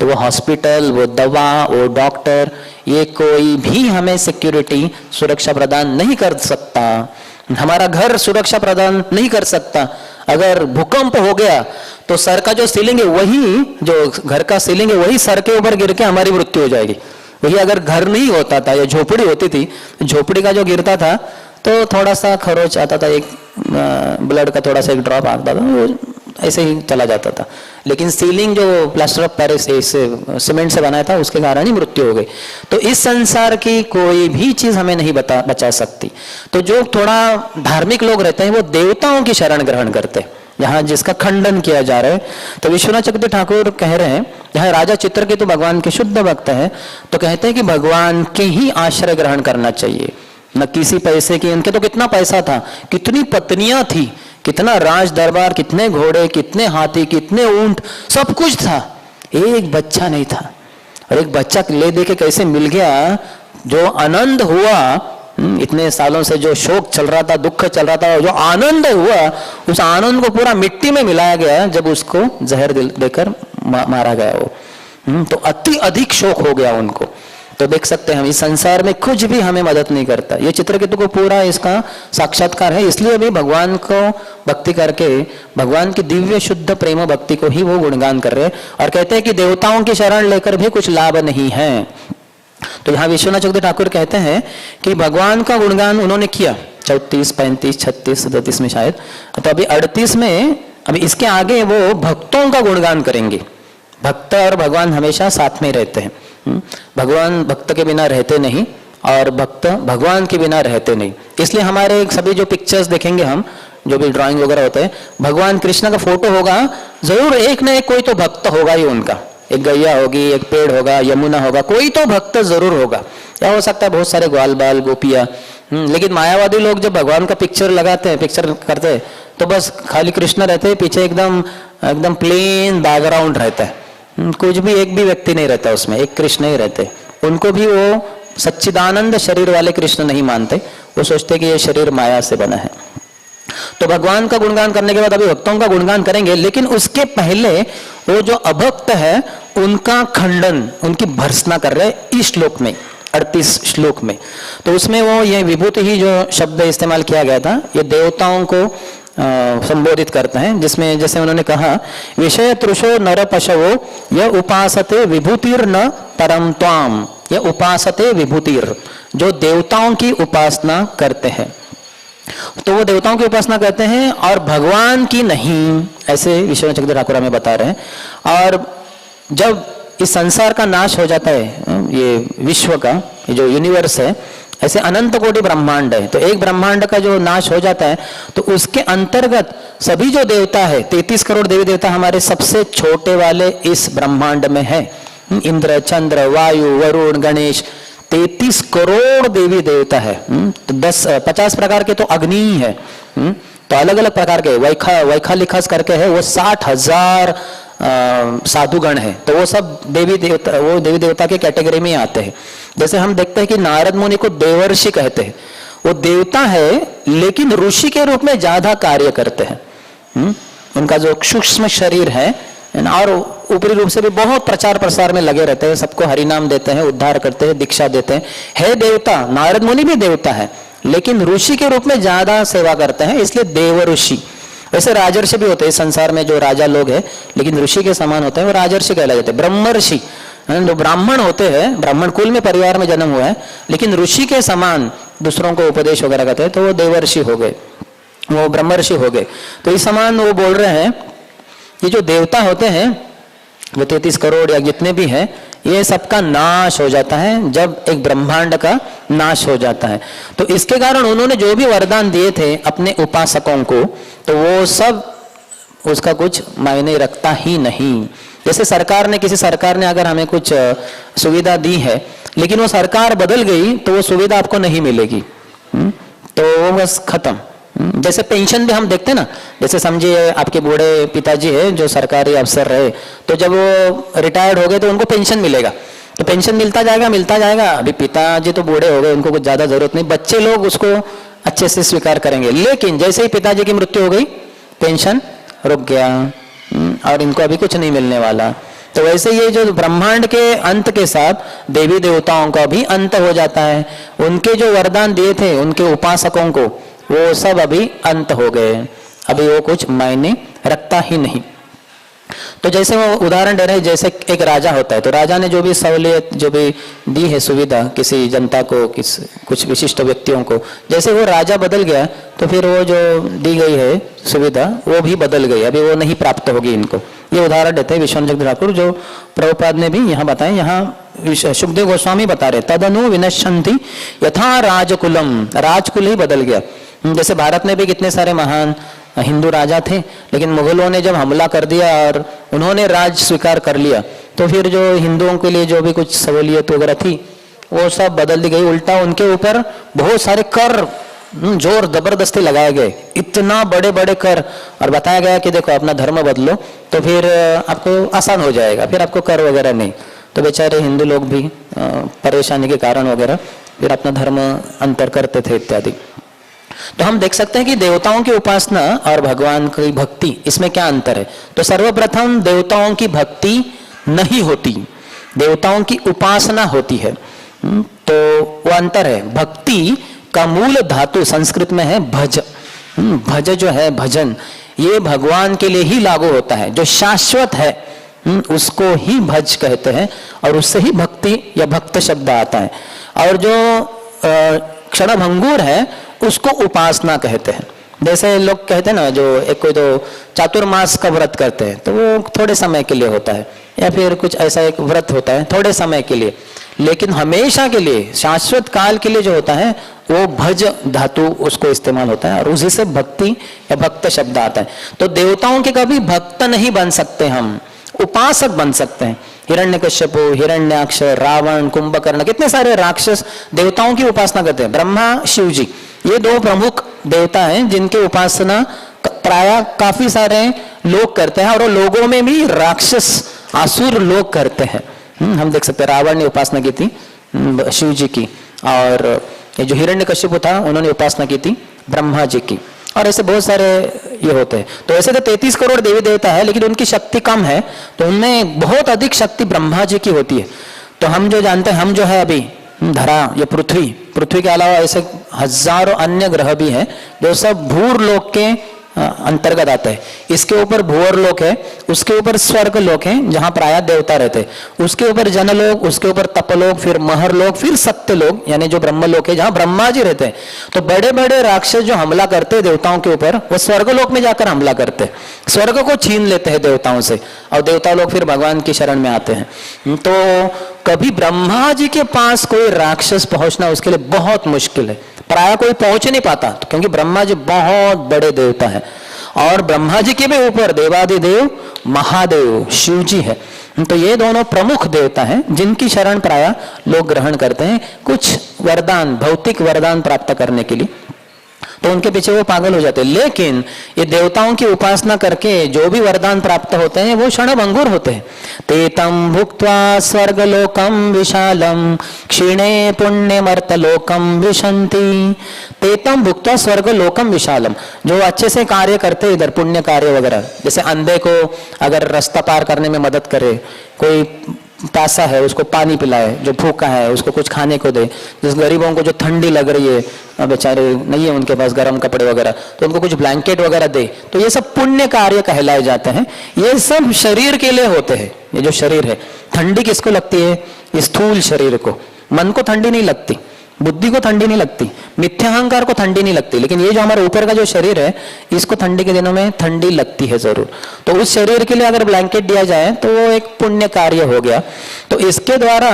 तो वो हॉस्पिटल, वो दवा, वो डॉक्टर, ये कोई भी हमें सिक्योरिटी, सुरक्षा प्रदान नहीं कर सकता। हमारा घर सुरक्षा प्रदान नहीं कर सकता। अगर भूकंप हो गया तो सर का जो सीलिंग है, वही जो घर का सीलिंग है, वही सर के ऊपर गिर के हमारी मृत्यु हो जाएगी। वही अगर घर नहीं होता था या झोपड़ी होती थी, झोपड़ी का जो गिरता था तो थोड़ा सा खरोच आता था, एक ब्लड का थोड़ा सा एक ड्रॉप आता था, वो ऐसे ही चला जाता था। लेकिन सीलिंग जो प्लास्टर ऑफ पेरिस सीमेंट से बनाया था, उसके कारण ही मृत्यु हो गई। तो इस संसार की कोई भी चीज हमें नहीं बचा सकती। तो जो थोड़ा धार्मिक लोग रहते हैं वो देवताओं की शरण ग्रहण करते हैं, यहाँ जिसका खंडन किया जा रहा है। तो विश्वनाथ चक्रवर्ती ठाकुर कह रहे हैं, यहाँ राजा चित्रकेतु भगवान के शुद्ध भक्त है, तो कहते हैं कि भगवान के ही आश्रय ग्रहण करना चाहिए, न किसी पैसे की। इनके तो कितना पैसा था, कितनी पत्नियां थी, कितना राज दरबार, कितने घोड़े, कितने हाथी, कितने ऊंट, सब कुछ था, एक बच्चा नहीं था। और एक बच्चा ले दे के कैसे मिल गया, जो आनंद हुआ, इतने सालों से जो शोक चल रहा था, दुख चल रहा था, जो आनंद हुआ, उस आनंद को पूरा मिट्टी में मिलाया गया जब उसको जहर देकर मारा गया वो। तो अति अधिक शोक हो गया उनको। तो देख सकते हैं हम, इस संसार में कुछ भी हमें मदद नहीं करता। ये चित्रकेतु को पूरा इसका साक्षात्कार है, इसलिए भी भगवान को भक्ति करके, भगवान की दिव्य शुद्ध प्रेम भक्ति को ही वो गुणगान कर रहे हैं, और कहते हैं कि देवताओं की शरण लेकर भी कुछ लाभ नहीं है। तो यहाँ विश्वनाथ चक्रवर्ती ठाकुर कहते हैं कि भगवान का गुणगान उन्होंने किया 34, 35, 36, 37 में शायद। तो अभी 38 में, अभी इसके आगे वो भक्तों का गुणगान करेंगे। भक्त और भगवान हमेशा साथ में रहते हैं। भगवान भक्त के बिना रहते नहीं, और भक्त भगवान के बिना रहते नहीं। इसलिए हमारे सभी जो पिक्चर्स देखेंगे हम, जो भी ड्राइंग वगैरह होते हैं, भगवान कृष्ण का फोटो होगा, जरूर एक ना एक कोई तो भक्त होगा ही उनका। एक गैया होगी, एक पेड़ होगा, यमुना होगा, कोई तो भक्त जरूर होगा। या हो सकता है बहुत सारे ग्वाल बाल गोपियां। लेकिन मायावादी लोग जब भगवान का पिक्चर लगाते हैं, पिक्चर करते हैं, तो बस खाली कृष्ण रहते हैं, पीछे एकदम प्लेन बैकग्राउंड रहता है, कुछ भी एक भी व्यक्ति नहीं रहता उसमें, एक कृष्ण ही रहते। उनको भी वो सच्चिदानंद शरीर वाले कृष्ण नहीं मानते, वो सोचते कि ये शरीर माया से बना है। तो भगवान का गुणगान करने के बाद अभी भक्तों का गुणगान करेंगे, लेकिन उसके पहले वो जो अभक्त है उनका खंडन, उनकी भर्त्सना कर रहे इस श्लोक में, 38 श्लोक में। तो उसमें वो ये विभूति ही जो शब्द इस्तेमाल किया गया था, ये देवताओं को संबोधित करते हैं, जिसमें जैसे उन्होंने कहा, विषय तृषो नर पशवो यह उपासते विभूतिर न परम त्वाम, यह उपासते विभूतिर, जो देवताओं की उपासना करते हैं, तो वो देवताओं की उपासना करते हैं और भगवान की नहीं, ऐसे विश्वनाथ चक्रधर ठाकुर हमें बता रहे हैं। और जब इस संसार का नाश हो जाता है, ये विश्व का, ये जो यूनिवर्स है, ऐसे अनंत कोटि ब्रह्मांड है, तो एक ब्रह्मांड का जो नाश हो जाता है तो उसके अंतर्गत सभी जो देवता है, 33 करोड़ देवी देवता हमारे सबसे छोटे वाले इस ब्रह्मांड में है। इंद्र, चंद्र, वायु, वरुण, गणेश, 33 करोड़ देवी देवता है। तो 50 प्रकार के तो अग्नि है, तो अलग अलग प्रकार के वैखा लिखस करके है, वो 60,000 साधुगण है, तो वो सब देवी देवता के कैटेगरी में आते हैं। जैसे हम देखते हैं कि नारद मुनि को देवर्षि कहते हैं, वो देवता है लेकिन ऋषि के रूप में ज्यादा कार्य करते हैं। उनका जो सूक्ष्म शरीर है और ऊपरी रूप से भी बहुत प्रचार प्रसार में लगे रहते हैं, सबको हरिनाम देते हैं, उद्धार करते हैं, दीक्षा देते हैं। है देवता, नारद मुनि भी देवता है लेकिन ऋषि के रूप में ज्यादा सेवा करते हैं, इसलिए देवर्षि। वैसे राजर्षि भी होते हैं संसार में, जो राजा लोग हैं लेकिन ऋषि के समान होते हैं, वो राजर्षि कहलाए जाते हैं। ब्रह्मर्षि जो ब्राह्मण होते हैं, ब्राह्मण कुल में परिवार में जन्म हुआ है लेकिन ऋषि के समान दूसरों को उपदेश वगैरह करते हैं, तो वो देवर्षि हो गए, वो ब्रह्मर्षि हो गए। तो इस समान वो बोल रहे हैं कि जो देवता होते हैं वो 33 करोड़ या जितने भी हैं, ये सबका नाश हो जाता है जब एक ब्रह्मांड का नाश हो जाता है। तो इसके कारण उन्होंने जो भी वरदान दिए थे अपने उपासकों को, तो वो सब उसका कुछ मायने रखता ही नहीं। जैसे किसी सरकार ने अगर हमें कुछ सुविधा दी है लेकिन वो सरकार बदल गई तो वो सुविधा आपको नहीं मिलेगी, तो वो बस खत्म। जैसे पेंशन भी हम देखते हैं ना, जैसे समझिए आपके बूढ़े पिताजी है जो सरकारी अफसर रहे, तो जब वो रिटायर्ड हो गए तो उनको पेंशन मिलेगा, तो पेंशन मिलता जाएगा। अभी पिताजी तो बूढ़े हो गए, उनको कुछ ज्यादा जरूरत नहीं, बच्चे लोग उसको अच्छे से स्वीकार करेंगे। लेकिन जैसे ही पिताजी की मृत्यु हो गई, पेंशन रुक गया और इनको अभी कुछ नहीं मिलने वाला। तो वैसे ये जो ब्रह्मांड के अंत के साथ देवी देवताओं का भी अंत हो जाता है। उनके जो वरदान दिए थे उनके उपासकों को, वो सब अभी अंत हो गए, अभी वो कुछ मायने रखता ही नहीं। तो जैसे वो उदाहरण दे रहे हैं, जैसे एक राजा होता है, तो राजा ने जो भी सहूलियत जो भी दी है सुविधा किसी जनता को, कुछ विशिष्ट व्यक्तियों को, जैसे वो राजा बदल गया तो फिर वो जो दी गई है सुविधा वो भी बदल गई, अभी वो नहीं प्राप्त होगी इनको। ये उदाहरण देते हैं विश्वनाथ चक्रधर ठाकुर, जो प्रभुपाद ने भी यहाँ बताए। यहाँ सुखदेव गोस्वामी बता रहे, तदनु विनश्यन्ति यथा राजकुलम, राजकुल ही बदल गया। जैसे भारत में भी कितने सारे महान हिंदू राजा थे, लेकिन मुगलों ने जब हमला कर दिया और उन्होंने राज स्वीकार कर लिया, तो फिर जो हिंदुओं के लिए जो भी कुछ सहूलियत वगैरह थी वो सब बदल दी गई। उल्टा उनके ऊपर बहुत सारे कर जोर जबरदस्ती लगाए गए, इतना बड़े बड़े कर, और बताया गया कि देखो अपना धर्म बदलो तो फिर आपको आसान हो जाएगा, फिर आपको कर वगैरह नहीं। तो बेचारे हिंदू लोग भी परेशानी के कारण वगैरह फिर अपना धर्म अंतर करते थे इत्यादि। तो हम देख सकते हैं कि देवताओं की उपासना और भगवान की भक्ति, इसमें क्या अंतर है। तो सर्वप्रथम देवताओं की भक्ति नहीं होती, देवताओं की उपासना होती है। तो वो अंतर है। भक्ति का मूल धातु संस्कृत में है भज। भज जो है भजन, ये भगवान के लिए ही लागू होता है। जो शाश्वत है उसको ही भज कहते हैं और उससे ही भक्ति या भक्त शब्द आता है। और जो क्षणभंगुर है उसको उपासना कहते हैं। जैसे लोग कहते हैं ना, जो एक कोई तो चातुर्मास का व्रत करते हैं, तो वो थोड़े समय के लिए होता है, या फिर कुछ ऐसा एक व्रत होता है थोड़े समय के लिए, लेकिन हमेशा के लिए शाश्वत काल के लिए जो होता है वो भज धातु उसको इस्तेमाल होता है और उसी से भक्ति या भक्त शब्द आता है। तो देवताओं के कभी भक्त नहीं बन सकते, हम उपासक बन सकते हैं। हिरण्यकश्यप, हिरण्याक्ष, रावण, कुंभकर्ण, कितने सारे राक्षस देवताओं की उपासना करते हैं। ब्रह्मा, शिव जी, ये दो प्रमुख देवता हैं जिनकी उपासना प्राय काफी सारे लोग करते हैं, और वो लोगों में भी राक्षस आसुर लोग करते हैं। हम देख सकते हैं रावण ने उपासना की थी शिव जी की, और ये जो हिरण्यकश्यप था उन्होंने उपासना की थी ब्रह्मा जी की, और ऐसे बहुत सारे ये होते हैं। तो ऐसे तो 33 करोड़ देवी देवता है, लेकिन उनकी शक्ति कम है, तो उनमें बहुत अधिक शक्ति ब्रह्मा जी की होती है। तो हम जो जानते हैं, हम जो है अभी धरा, ये पृथ्वी के अलावा ऐसे हजारों अन्य ग्रह भी हैं जो सब भूर लोक के अंतर्गत आता है। इसके ऊपर भूवर लोक है, उसके ऊपर स्वर्ग लोक है जहां प्रायः देवता रहते हैं, उसके ऊपर जनलोक, उसके ऊपर तपलोक, फिर महरलोक, फिर सत्यलोक यानी जो ब्रह्मलोक है जहां ब्रह्मा जी रहते हैं। तो बड़े बड़े राक्षस जो हमला करते हैं देवताओं के ऊपर, वो स्वर्गलोक में जाकर हमला करते हैं, स्वर्ग को छीन लेते हैं देवताओं से, और देवता लोग फिर भगवान की शरण में आते हैं। तो कभी ब्रह्मा जी के पास कोई राक्षस पहुंचना उसके लिए बहुत मुश्किल है, प्राय कोई पहुंच नहीं पाता, क्योंकि ब्रह्मा जी बहुत बड़े देवता है, और ब्रह्मा जी के भी ऊपर देवादिदेव महादेव शिव जी है। तो ये दोनों प्रमुख देवता हैं जिनकी शरण प्राय लोग ग्रहण करते हैं कुछ वरदान, भौतिक वरदान प्राप्त करने के लिए, तो उनके पीछे वो पागल हो जाते हैं। लेकिन ये देवताओं की उपासना करके जो भी वरदान प्राप्त होते हैं वो क्षणभंगुर होते हैं। तेतम भुक्त्वा स्वर्गलोकम विशालम क्षीणे पुण्यमर्तलोकम विशंति। तेतम भुक्त्वा स्वर्गलोकम विशालम, जो अच्छे से कार्य करते हैं इधर पुण्य कार्य वगैरह, जैसे अंधे को अगर रास्ता पार करने में मदद करे, कोई प्यासा है उसको पानी पिलाए, जो भूखा है उसको कुछ खाने को दे, जिस गरीबों को जो ठंडी लग रही है, बेचारे नहीं है उनके पास गर्म कपड़े वगैरह, तो उनको कुछ ब्लैंकेट वगैरह दे, तो ये सब पुण्य कार्य कहलाए जाते हैं। ये सब शरीर के लिए होते हैं। ये जो शरीर है, ठंडी किसको लगती है? स्थूल शरीर को। मन को ठंडी नहीं लगती, बुद्धि को ठंडी नहीं लगती, मिथ्याहंकार को ठंडी नहीं लगती, लेकिन ये जो हमारे ऊपर का जो शरीर है इसको ठंडी के दिनों में ठंडी लगती है जरूर। तो उस शरीर के लिए अगर ब्लैंकेट दिया जाए तो वो एक पुण्य कार्य हो गया। तो इसके द्वारा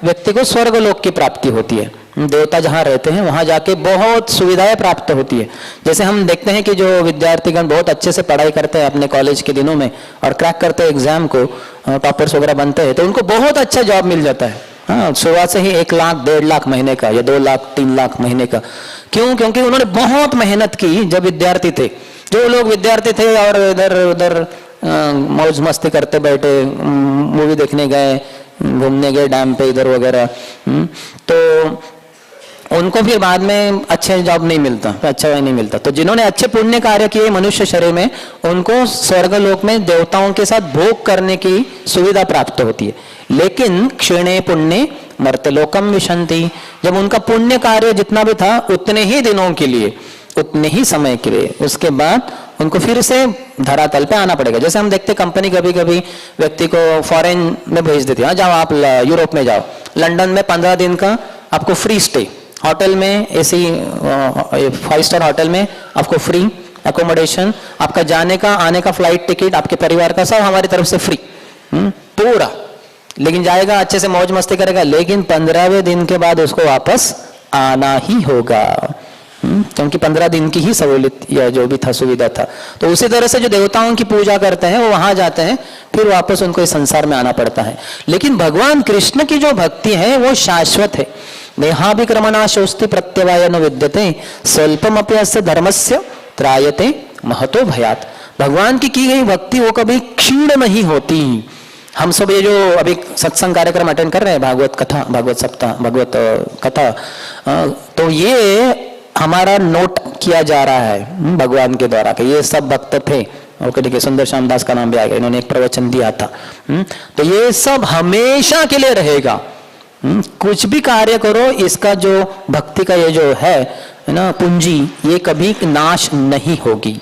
व्यक्ति को स्वर्गलोक की प्राप्ति होती है। देवता जहां रहते हैं वहां जाके बहुत सुविधाएं प्राप्त होती है। जैसे हम देखते हैं कि जो विद्यार्थीगण बहुत अच्छे से पढ़ाई करते हैं अपने कॉलेज के दिनों में और क्रैक करते हैं एग्जाम को, टॉपर्स वगैरह बनते हैं, तो उनको बहुत अच्छा जॉब मिल जाता है। हाँ, शुरुआत से ही 1 लाख 1.5 लाख महीने का या 2 लाख 3 लाख महीने का। क्यों? क्योंकि उन्होंने बहुत मेहनत की जब विद्यार्थी थे। जो लोग विद्यार्थी थे और इधर उधर मौज मस्ती करते बैठे, मूवी देखने गए, घूमने गए डैम पे इधर वगैरह, तो उनको फिर बाद में अच्छे जॉब नहीं मिलता, अच्छा नहीं मिलता। तो जिन्होंने अच्छे पुण्य कार्य किए मनुष्य शरीर में, उनको स्वर्गलोक में देवताओं के साथ भोग करने की सुविधा प्राप्त होती है। लेकिन क्षीणे पुण्य मर्त्यलोकम विशंति, जब उनका पुण्य कार्य जितना भी था उतने ही दिनों के लिए, उतने ही समय के लिए, उसके बाद उनको फिर से धरातल पे आना पड़ेगा। जैसे हम देखते कंपनी कभी कभी व्यक्ति को फॉरेन में भेज देती है, जाओ आप यूरोप में जाओ, लंदन में 15 दिन का आपको फ्री स्टे, होटल में ऐसी 5 स्टार होटल में आपको फ्री अकोमोडेशन, आपका जाने का आने का फ्लाइट टिकट, आपके परिवार का सब हमारी तरफ से फ्री पूरा। लेकिन जाएगा अच्छे से मौज मस्ती करेगा, लेकिन 15वें दिन के बाद उसको वापस आना ही होगा, क्योंकि 15 दिन की ही सहूलियत या जो भी था सुविधा था। तो उसी तरह से जो देवताओं की पूजा करते हैं वो वहां जाते हैं, फिर वापस उनको इस संसार में आना पड़ता है। लेकिन भगवान कृष्ण की जो भक्ति है वो शाश्वत है। नेहाभिक्रमणाशोस्ति प्रत्यवायन विद्यते स्वल्पमपि अस्य धर्मस्य त्रायते महतो भयात। भगवान की गई भक्ति वो कभी क्षीण नहीं होती। हम सब ये जो अभी सत्संग कार्यक्रम अटेंड कर रहे हैं, भागवत कथा, भागवत सप्ताह, भागवत कथा, तो ये हमारा नोट किया जा रहा है भगवान के द्वारा कि ये सब भक्त थे। ओके, ठीक है, सुंदर श्याम दास का नाम भी आ गया, इन्होंने एक प्रवचन दिया था। तो ये सब हमेशा के लिए रहेगा। कुछ भी कार्य करो, इसका जो भक्ति का ये जो है ना पूंजी, ये कभी नाश नहीं होगी।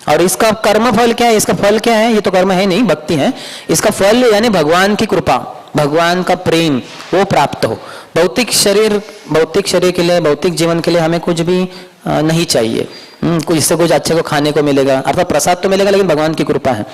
और इसका कर्म फल क्या है? इसका फल क्या है? ये तो कर्म है नहीं, भक्ति है। इसका फल यानी भगवान की कृपा, भगवान का प्रेम वो प्राप्त हो। भौतिक शरीर के लिए, भौतिक जीवन के लिए हमें कुछ भी नहीं चाहिए। कुछ इससे कुछ अच्छे को खाने को मिलेगा, अर्थात प्रसाद तो मिलेगा, लेकिन भगवान की कृपा है,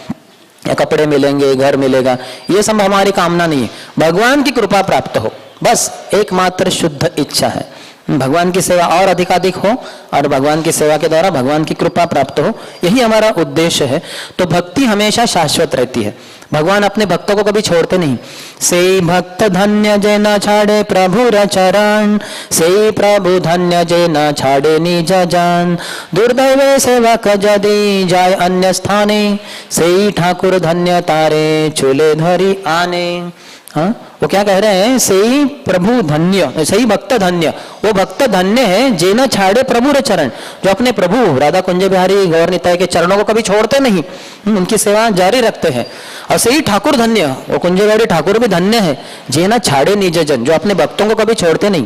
या कपड़े मिलेंगे, घर मिलेगा, ये सब हमारी कामना नहीं है। भगवान की कृपा प्राप्त हो, बस एकमात्र शुद्ध इच्छा है। भगवान की सेवा और अधिकाधिक हो और भगवान की सेवा के द्वारा भगवान की कृपा प्राप्त हो, यही हमारा उद्देश्य है। तो भक्ति हमेशा शाश्वत रहती है। भगवान अपने भक्तों को कभी छोड़ते नहीं। से भक्त धन्य जय न छाड़े प्रभु चरण, से प्रभु धन्य जय न छाड़े निज जान, दुर्दैव सेवक जदि जाय अन्य स्थाने, से ठाकुर धन्य तारे चूले धरी आने। हाँ, वो क्या कह रहे हैं? सही प्रभु धन्य, सही भक्त धन्य, वो भक्त धन्य है जे न छाड़े प्रभु रे चरण, जो अपने प्रभु राधा कुंज बिहारी गौर निताय के चरणों को कभी छोड़ते नहीं, उनकी सेवा जारी रखते हैं। और सही ठाकुर धन्य, वो कुंज बिहारी ठाकुर भी धन्य है, जे न छाड़े निज जन, जो अपने भक्तों को कभी छोड़ते नहीं।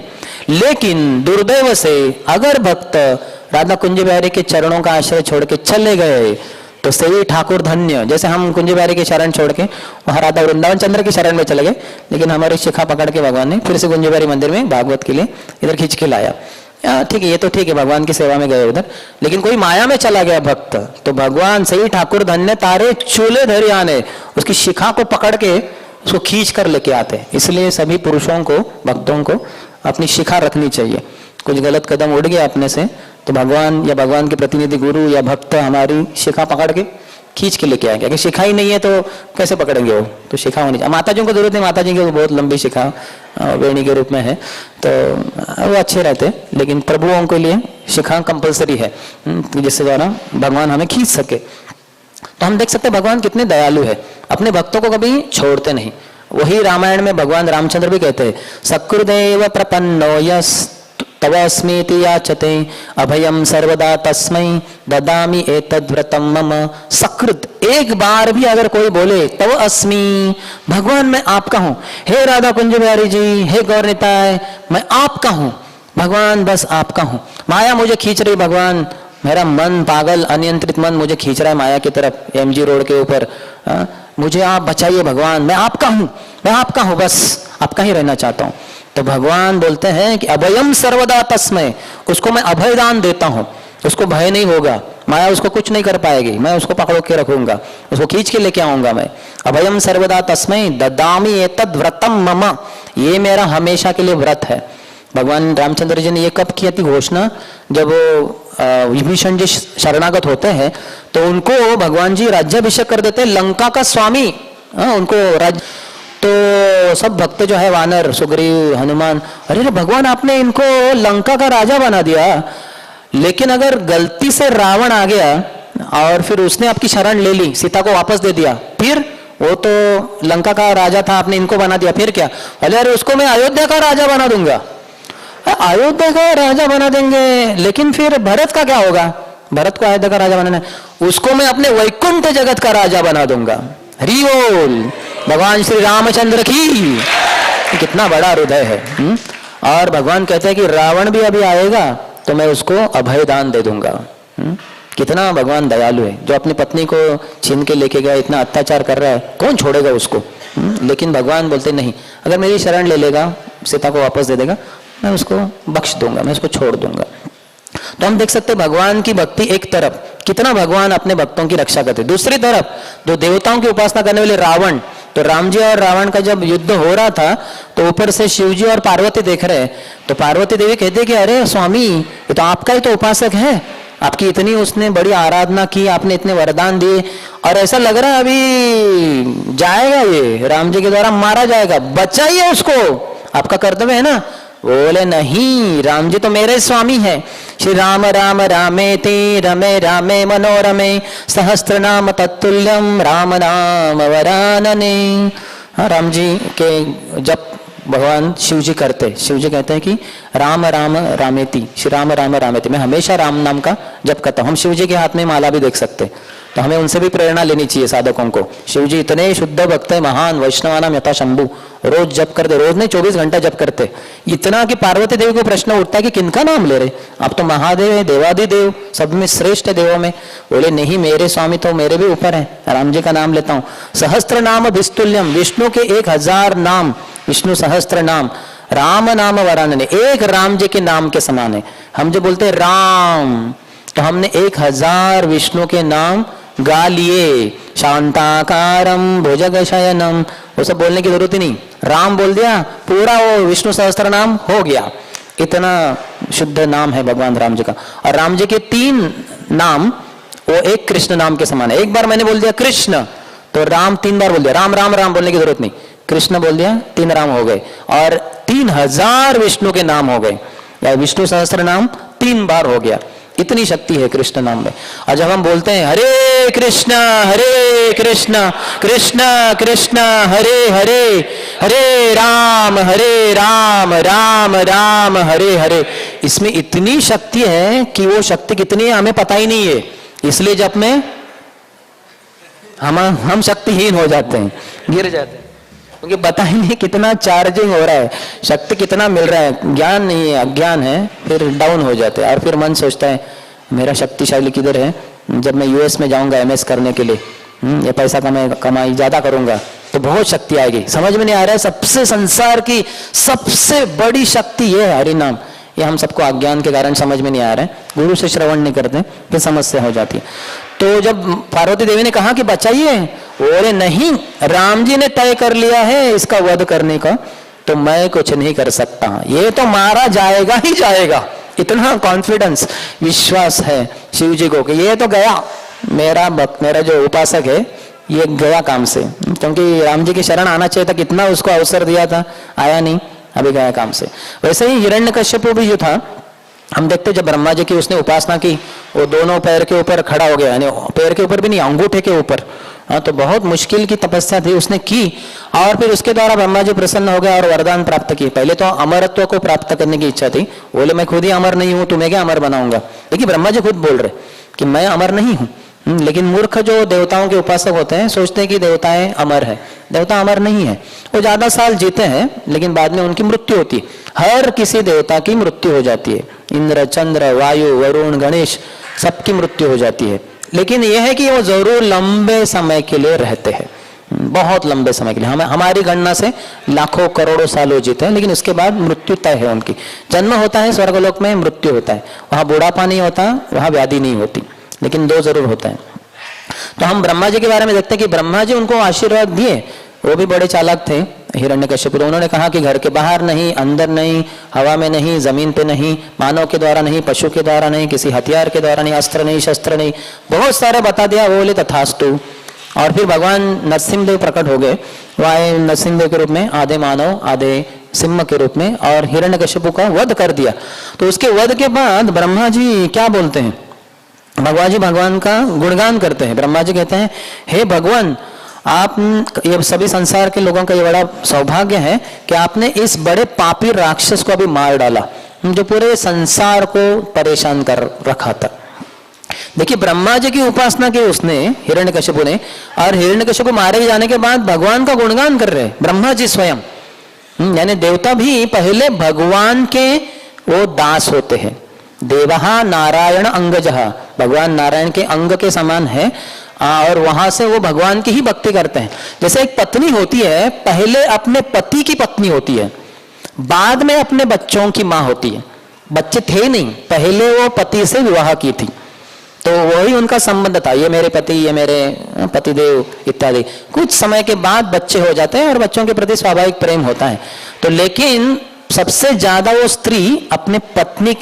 लेकिन दुर्दैव से अगर भक्त राधा कुंज बिहारी के चरणों का आश्रय छोड़ के चले गए तो सही ठाकुर धन्य। जैसे हम कुंज बिहारी के शरण छोड़ के वहां राधा वृंदावन चंद्र की शरण में चले गए, लेकिन हमारी शिखा पकड़ के भगवान ने फिर से कुंज बिहारी मंदिर में भागवत के लिए इधर खींच के लाया। ठीक है, ये तो ठीक है, भगवान की सेवा में गए उधर, लेकिन कोई माया में चला गया भक्त तो भगवान सही ठाकुर धन्य तारे चूल्हे धरी आने, उसकी शिखा को पकड़ के उसको खींच कर लेके आते। इसलिए सभी पुरुषों को, भक्तों को अपनी शिखा रखनी चाहिए। कुछ गलत कदम उड़ गया अपने से तो भगवान या भगवान के प्रतिनिधि गुरु या भक्त हमारी शिखा पकड़ के खींच के लेके आएंगे। अगर शिखा ही नहीं है तो कैसे पकड़ेंगे वो, तो शिखा होनी चाहिए। माता जी को जरूरत नहीं, माता जी की बहुत लंबी शिखा वेणी के रूप में है तो वो अच्छे रहते, लेकिन प्रभुओं के लिए शिखा कंपलसरी है जिससे द्वारा भगवान हमें खींच सके। तो हम देख सकते हैं भगवान कितने दयालु है, अपने भक्तों को कभी छोड़ते नहीं। वही रामायण में भगवान रामचंद्र भी कहते हैं सकृदेव प्रपन्नो यस तवस्मीति याचते अभयम सर्वदा तस्मै ददामि एतद्व्रतम मम। सकृत, एक बार भी अगर कोई बोले तव अस्मि, भगवान मैं आपका हूं, हे राधा कुंज बिहारी जी, हे गौर निताय, मैं आपका हूं भगवान, बस आपका हूं। माया मुझे खींच रही भगवान, मेरा मन पागल अनियंत्रित मन मुझे खींच रहा है माया की तरफ, एमजी रोड के ऊपर, मुझे आप बचाइए भगवान, मैं आपका हूं, मैं आपका हूं, बस आपका ही रहना चाहता हूं। तो भगवान बोलते हैं कि अभयम सर्वदा तस्मै, उसको मैं अभय दान देता हूं, उसको भय नहीं होगा, माया उसको कुछ नहीं कर पाएगी, मैं उसको पकड़ के रखूंगा, उसको खींच के लेके आऊंगा मैं। अभयम सर्वदा तस्मै ददामि एतद् व्रतम मम, ये मेरा हमेशा के लिए व्रत है। भगवान रामचंद्र जी ने ये कब किया थी घोषणा, जब वो विभीषण जी शरणागत होते हैं तो उनको भगवान जी राज्याभिषेक कर देते हैं, लंका का स्वामी उनको राज्य। तो सब भक्त जो है वानर, सुग्रीव, हनुमान, अरे भगवान आपने इनको लंका का राजा बना दिया, लेकिन अगर गलती से रावण आ गया और फिर उसने आपकी शरण ले ली, सीता को वापस दे दिया, फिर वो तो लंका का राजा था, आपने इनको बना दिया, फिर क्या? अरे उसको मैं अयोध्या का राजा बना दूंगा। अयोध्या का राजा बना देंगे, लेकिन फिर भरत का क्या होगा? भरत को अयोध्या का राजा बनाना है, उसको मैं अपने वैकुंठ जगत का राजा बना दूंगा। हरि बोल, भगवान श्री रामचंद्र की कितना बड़ा हृदय है। और भगवान कहते हैं कि रावण भी अभी आएगा तो मैं उसको अभय दान दे दूंगा। कितना भगवान दयालु है, जो अपनी पत्नी को छीन के लेके गया, इतना अत्याचार कर रहा है, कौन छोड़ेगा उसको? लेकिन भगवान बोलते नहीं, अगर मेरी शरण ले लेगा, सीता को वापस दे देगा, मैं उसको बख्श दूंगा, मैं उसको छोड़ दूंगा। तो हम देख सकते हैं भगवान की भक्ति एक तरफ, कितना भगवान अपने भक्तों की रक्षा करते, दूसरी तरफ जो देवताओं की उपासना करने वाले रावण, तो राम जी और रावण का जब युद्ध हो रहा था तो ऊपर से शिव जी और पार्वती देख रहे हैं, तो पार्वती देवी कहते कि अरे स्वामी, ये तो आपका ही तो उपासक है, आपकी इतनी उसने बड़ी आराधना की, आपने इतने वरदान दिए, और ऐसा लग रहा है अभी जाएगा, ये राम जी के द्वारा मारा जाएगा, बचाइए उसको, आपका कर्तव्य है ना। बोले नहीं, राम जी तो मेरे स्वामी है। श्री राम राम रामेति रमे रामे मनोरमे सहस्त्र नाम तत्तुल्यम राम नाम वरानने। हाँ, राम जी के जब भगवान शिव जी करते, शिव जी कहते हैं कि राम राम रामेति, श्री राम राम रामेति, मैं हमेशा राम नाम का जप करता हूँ। हम शिव जी के हाथ में माला भी देख सकते, तो हमें उनसे भी प्रेरणा लेनी चाहिए साधकों को। शिव जी इतने शुद्ध भक्त है, महान वैष्णवानाम यथा शंभु, रोज जप करते, रोज नहीं 24 घंटा जप करते, इतना कि पार्वती देवी को प्रश्न उठता है कि किनका नाम ले रहे, आप तो महादेव है, देवादिदेव, सब में श्रेष्ठ देवों में। बोले नहीं, मेरे स्वामी तो मेरे भी ऊपर है, राम जी का नाम लेता हूँ। सहस्त्र नाम विस्तुल्यम, विष्णु के 1000 नाम, विष्णु सहस्त्र नाम, राम नाम वरानने, एक राम जी के नाम के समान है। हम जो बोलते राम, तो हमने 1000 विष्णु के नाम गा लिए, शांताकारम भुजगशयनम, वो सब बोलने की जरूरत ही नहीं, राम बोल दिया, पूरा वो विष्णु सहस्त्र नाम हो गया। इतना शुद्ध नाम है भगवान राम जी का। और राम जी के 3 नाम वो एक कृष्ण नाम के समान है। एक बार मैंने बोल दिया कृष्ण, तो राम 3 बार बोल दिया, राम राम राम बोलने की जरूरत नहीं, कृष्ण बोल दिया, 3 राम हो गए, और 3000 विष्णु के नाम हो गए, या विष्णु सहस्त्र नाम 3 बार हो गया। इतनी शक्ति है कृष्ण नाम में। और जब हम बोलते हैं हरे कृष्ण कृष्ण कृष्ण हरे हरे, हरे राम राम राम हरे हरे, इसमें इतनी शक्ति है कि वो शक्ति कितनी है हमें पता ही नहीं है। इसलिए जब में हम शक्तिहीन हो जाते हैं, गिर जाते हैं। क्योंकि पता ही नहीं कितना चार्जिंग हो रहा है, शक्ति कितना मिल रहा है, ज्ञान नहीं है, अज्ञान है, फिर डाउन हो जाते हैं। और फिर मन सोचता है मेरा शक्तिशाली किधर है, जब मैं यूएस में जाऊंगा एमएस करने के लिए, ये पैसा कमाई ज्यादा करूंगा तो बहुत शक्ति आएगी। समझ में नहीं आ रहा है, सबसे संसार की सबसे बड़ी शक्ति ये है हरि नाम। ये हम सबको अज्ञान के कारण समझ में नहीं आ रहा है, गुरु से श्रवण नहीं करते, फिर समस्या हो जाती है। तो जब पार्वती देवी ने कहा कि बचाइए, बोले नहीं, राम जी ने तय कर लिया है इसका वध करने का, तो मैं कुछ नहीं कर सकता, ये तो मारा जाएगा ही जाएगा। इतना कॉन्फिडेंस, विश्वास है शिव जी को कि ये तो गया, मेरा भक्त, मेरा जो उपासक है ये गया काम से। क्योंकि राम जी की शरण आना चाहिए था, कितना उसको अवसर दिया था, आया नहीं, अभी गया काम से। वैसे ही हिरण्यकश्यप भी जो था, हम देखते जब ब्रह्मा जी की उसने उपासना की, वो दोनों पैर के ऊपर खड़ा हो गया, यानी पैर के ऊपर भी नहीं, अंगूठे के ऊपर। हाँ, तो बहुत मुश्किल की तपस्या थी उसने की, और फिर उसके द्वारा ब्रह्मा जी प्रसन्न हो गया और वरदान प्राप्त किए। पहले तो अमरत्व को प्राप्त करने की इच्छा थी, बोले मैं खुद ही अमर नहीं हूं, तुम्हें क्या अमर बनाऊंगा। देखिए ब्रह्मा जी खुद बोल रहे कि मैं अमर नहीं हूं। लेकिन मूर्ख जो देवताओं के उपासक होते हैं सोचते हैं कि देवताएं अमर है। देवता अमर नहीं है, वो ज्यादा साल जीते हैं लेकिन बाद में उनकी मृत्यु होती है। हर किसी देवता की मृत्यु हो जाती है, इंद्र, चंद्र, वायु, वरुण, गणेश, सबकी मृत्यु हो जाती है। लेकिन यह है कि वो जरूर लंबे समय के लिए रहते हैं, बहुत लंबे समय के लिए। हमारी गणना से लाखों करोड़ों साल हो जीते हैं, लेकिन उसके बाद मृत्यु तय है उनकी। जन्म होता है स्वर्गलोक में, मृत्यु होता है, वहां बुढ़ापा नहीं होता, वहां व्याधि नहीं होती, लेकिन दो जरूर होता है। तो हम ब्रह्मा जी के बारे में देखते हैं कि ब्रह्मा जी उनको आशीर्वाद दिए, वो भी बड़े चालाक थे हिरण्यकश्यप। उन्होंने कहा कि घर के बाहर नहीं, अंदर नहीं, हवा में नहीं, जमीन पे नहीं, मानव के द्वारा नहीं, पशु के द्वारा नहीं, किसी हथियार के द्वारा नहीं, अस्त्र नहीं, शस्त्र नहीं, बहुत सारे बता दिया। वो बोले तथास्तु। और फिर भगवान नरसिंहदेव प्रकट हो गए, वह नरसिंहदेव के रूप में, आधे मानव आधे सिंह के रूप में, और हिरण्यकश्यप का वध कर दिया। तो उसके वध के बाद ब्रह्मा जी क्या बोलते हैं, भगवान जी भगवान का गुणगान करते हैं। ब्रह्मा जी कहते हैं, हे भगवान, आप ये सभी संसार के लोगों का ये बड़ा सौभाग्य है कि आपने इस बड़े पापी राक्षस को अभी मार डाला, जो पूरे संसार को परेशान कर रखा था। देखिए ब्रह्मा जी की उपासना की उसने, हिरण्यकश्यप ने, और हिरण्यकश्यप मारे जाने के बाद भगवान का गुणगान कर रहे ब्रह्मा जी स्वयं। यानी देवता भी पहले भगवान के वो दास होते हैं। देवहा नारायण अंगजहा, भगवान नारायण के अंग के समान है, और वहां से वो भगवान की ही भक्ति करते हैं। जैसे एक पत्नी होती है, पहले अपने पति की पत्नी होती है, बाद में अपने बच्चों की मां होती है। बच्चे थे नहीं, पहले वो पति से विवाह की थी, तो वही उनका संबंध था, ये मेरे पति, ये मेरे पतिदेव इत्यादि। कुछ समय के बाद बच्चे हो जाते हैं और बच्चों के प्रति स्वाभाविक प्रेम होता है। तो लेकिन सबसे ज्यादा वो स्त्री अपने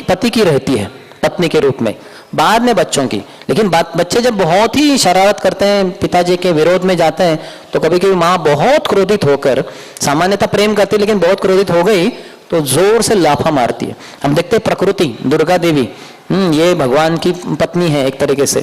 पति की रहती है, पत्नी के रूप में, बाद में बच्चों की। लेकिन बच्चे जब बहुत ही शरारत करते हैं, पिताजी के विरोध में जाते हैं, तो कभी कभी माँ बहुत क्रोधित होकर, सामान्यतः प्रेम करती लेकिन बहुत क्रोधित हो गई तो जोर से लाफा मारती है। हम देखते हैं प्रकृति, दुर्गा देवी, ये भगवान की पत्नी है एक तरीके से,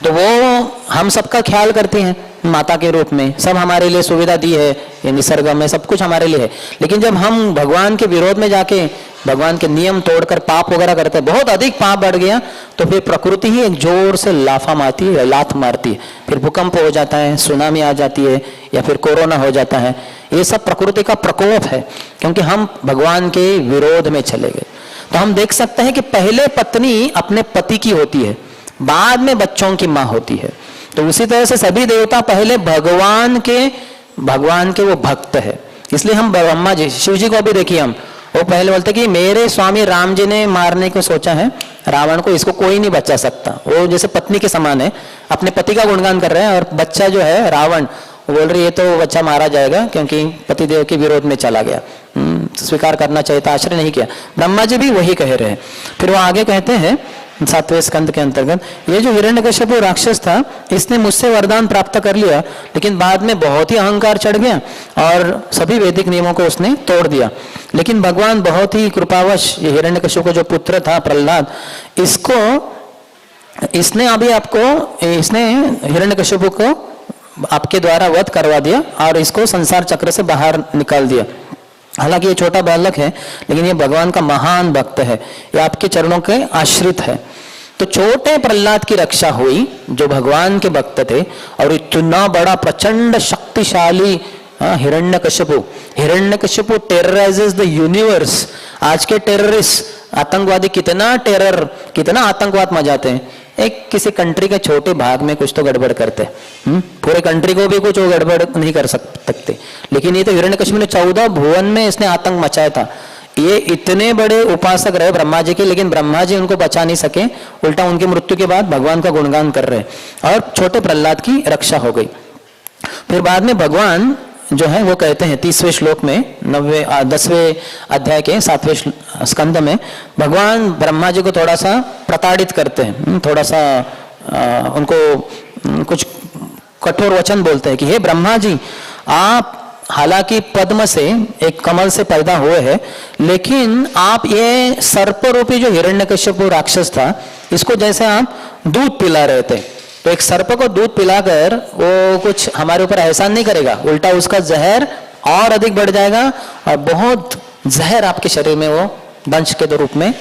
तो वो हम सबका ख्याल करती हैं माता के रूप में, सब हमारे लिए सुविधा दी है, ये निसर्ग में सब कुछ हमारे लिए है। लेकिन जब हम भगवान के विरोध में जाके भगवान के नियम तोड़कर पाप वगैरह करते हैं, बहुत अधिक पाप बढ़ गया, तो फिर प्रकृति ही एक जोर से लाफा मारती है, लात मारती है, फिर भूकंप हो जाता है, सुनामी आ जाती है, या फिर कोरोना हो जाता है। ये सब प्रकृति का प्रकोप है, क्योंकि हम भगवान के विरोध में चले गए। तो हम देख सकते हैं कि पहले पत्नी अपने पति की होती है, बाद में बच्चों की मां होती है। तो उसी तरह से सभी देवता पहले भगवान के वो भक्त है। इसलिए हम ब्रह्मा जी, शिव जी को अभी देखिए, हम वो पहले बोलते कि मेरे स्वामी राम जी ने मारने को सोचा है रावण को, इसको कोई नहीं बचा सकता। वो जैसे पत्नी के समान है, अपने पति का गुणगान कर रहे हैं, और बच्चा जो है रावण, वो बोल रही है तो बच्चा मारा जाएगा क्योंकि पतिदेव के विरोध में चला गया, स्वीकार करना चाहिए था, आश्रय नहीं किया। ब्रह्मा जी भी वही कह रहे हैं। फिर वो आगे कहते हैं 7वें स्कंद के अंतर्गत, ये जो हिरण्यकश्यप राक्षस था, इसने मुझसे वरदान प्राप्त कर लिया, लेकिन बाद में बहुत ही अहंकार चढ़ गया और सभी वैदिक नियमों को उसने तोड़ दिया। लेकिन भगवान बहुत ही कृपावश, ये हिरण्यकश्यप को जो पुत्र था प्रहलाद, इसने अभी आपको, इसने हिरण्यकश्यप को आपके द्वारा वध करवा दिया और इसको संसार चक्र से बाहर निकाल दिया। हालांकि ये छोटा बालक है, लेकिन ये भगवान का महान भक्त है, ये आपके चरणों के आश्रित है। तो छोटे प्रहलाद की रक्षा हुई, जो भगवान के भक्त थे, और इतना बड़ा प्रचंड शक्तिशाली हाँ, हिरण्यकशिपु टेरराइजेस द यूनिवर्स। आज के टेररिस्ट आतंकवादी कितना आतंकवाद मचाते हैं, एक किसी कंट्री के छोटे भाग में कुछ तो गड़बड़ करते हैं, पूरे कंट्री को भी कुछ वो गड़बड़ नहीं कर सकते। लेकिन ये तो हिरण्यकशिपु ने 14 भुवन में इसने आतंक मचाया था। ये इतने बड़े उपासक रहे ब्रह्मा जी के, लेकिन ब्रह्मा जी उनको बचा नहीं सके, उल्टा उनकी मृत्यु के बाद भगवान का गुणगान कर रहे और छोटे प्रहलाद की रक्षा हो गई। फिर बाद में भगवान जो है वो कहते हैं 30वें श्लोक में 10वें अध्याय के 7वें स्कंद में भगवान ब्रह्मा जी को थोड़ा सा प्रताड़ित करते हैं, थोड़ा सा उनको कुछ कठोर वचन बोलते हैं कि हे ब्रह्मा जी, आप हालांकि पद्म से, एक कमल से पैदा हुए हैं, लेकिन आप ये सर्प रूपी जो हिरण्यकश्यप राक्षस था, इसको जैसे आप दूध पिला रहे थे, तो एक सर्प को दूध पिलाकर वो कुछ हमारे ऊपर एहसान नहीं करेगा, उल्टा उसका जहर और अधिक बढ़ जाएगा और बहुत जहर आपके शरीर में वो दंश के रूप में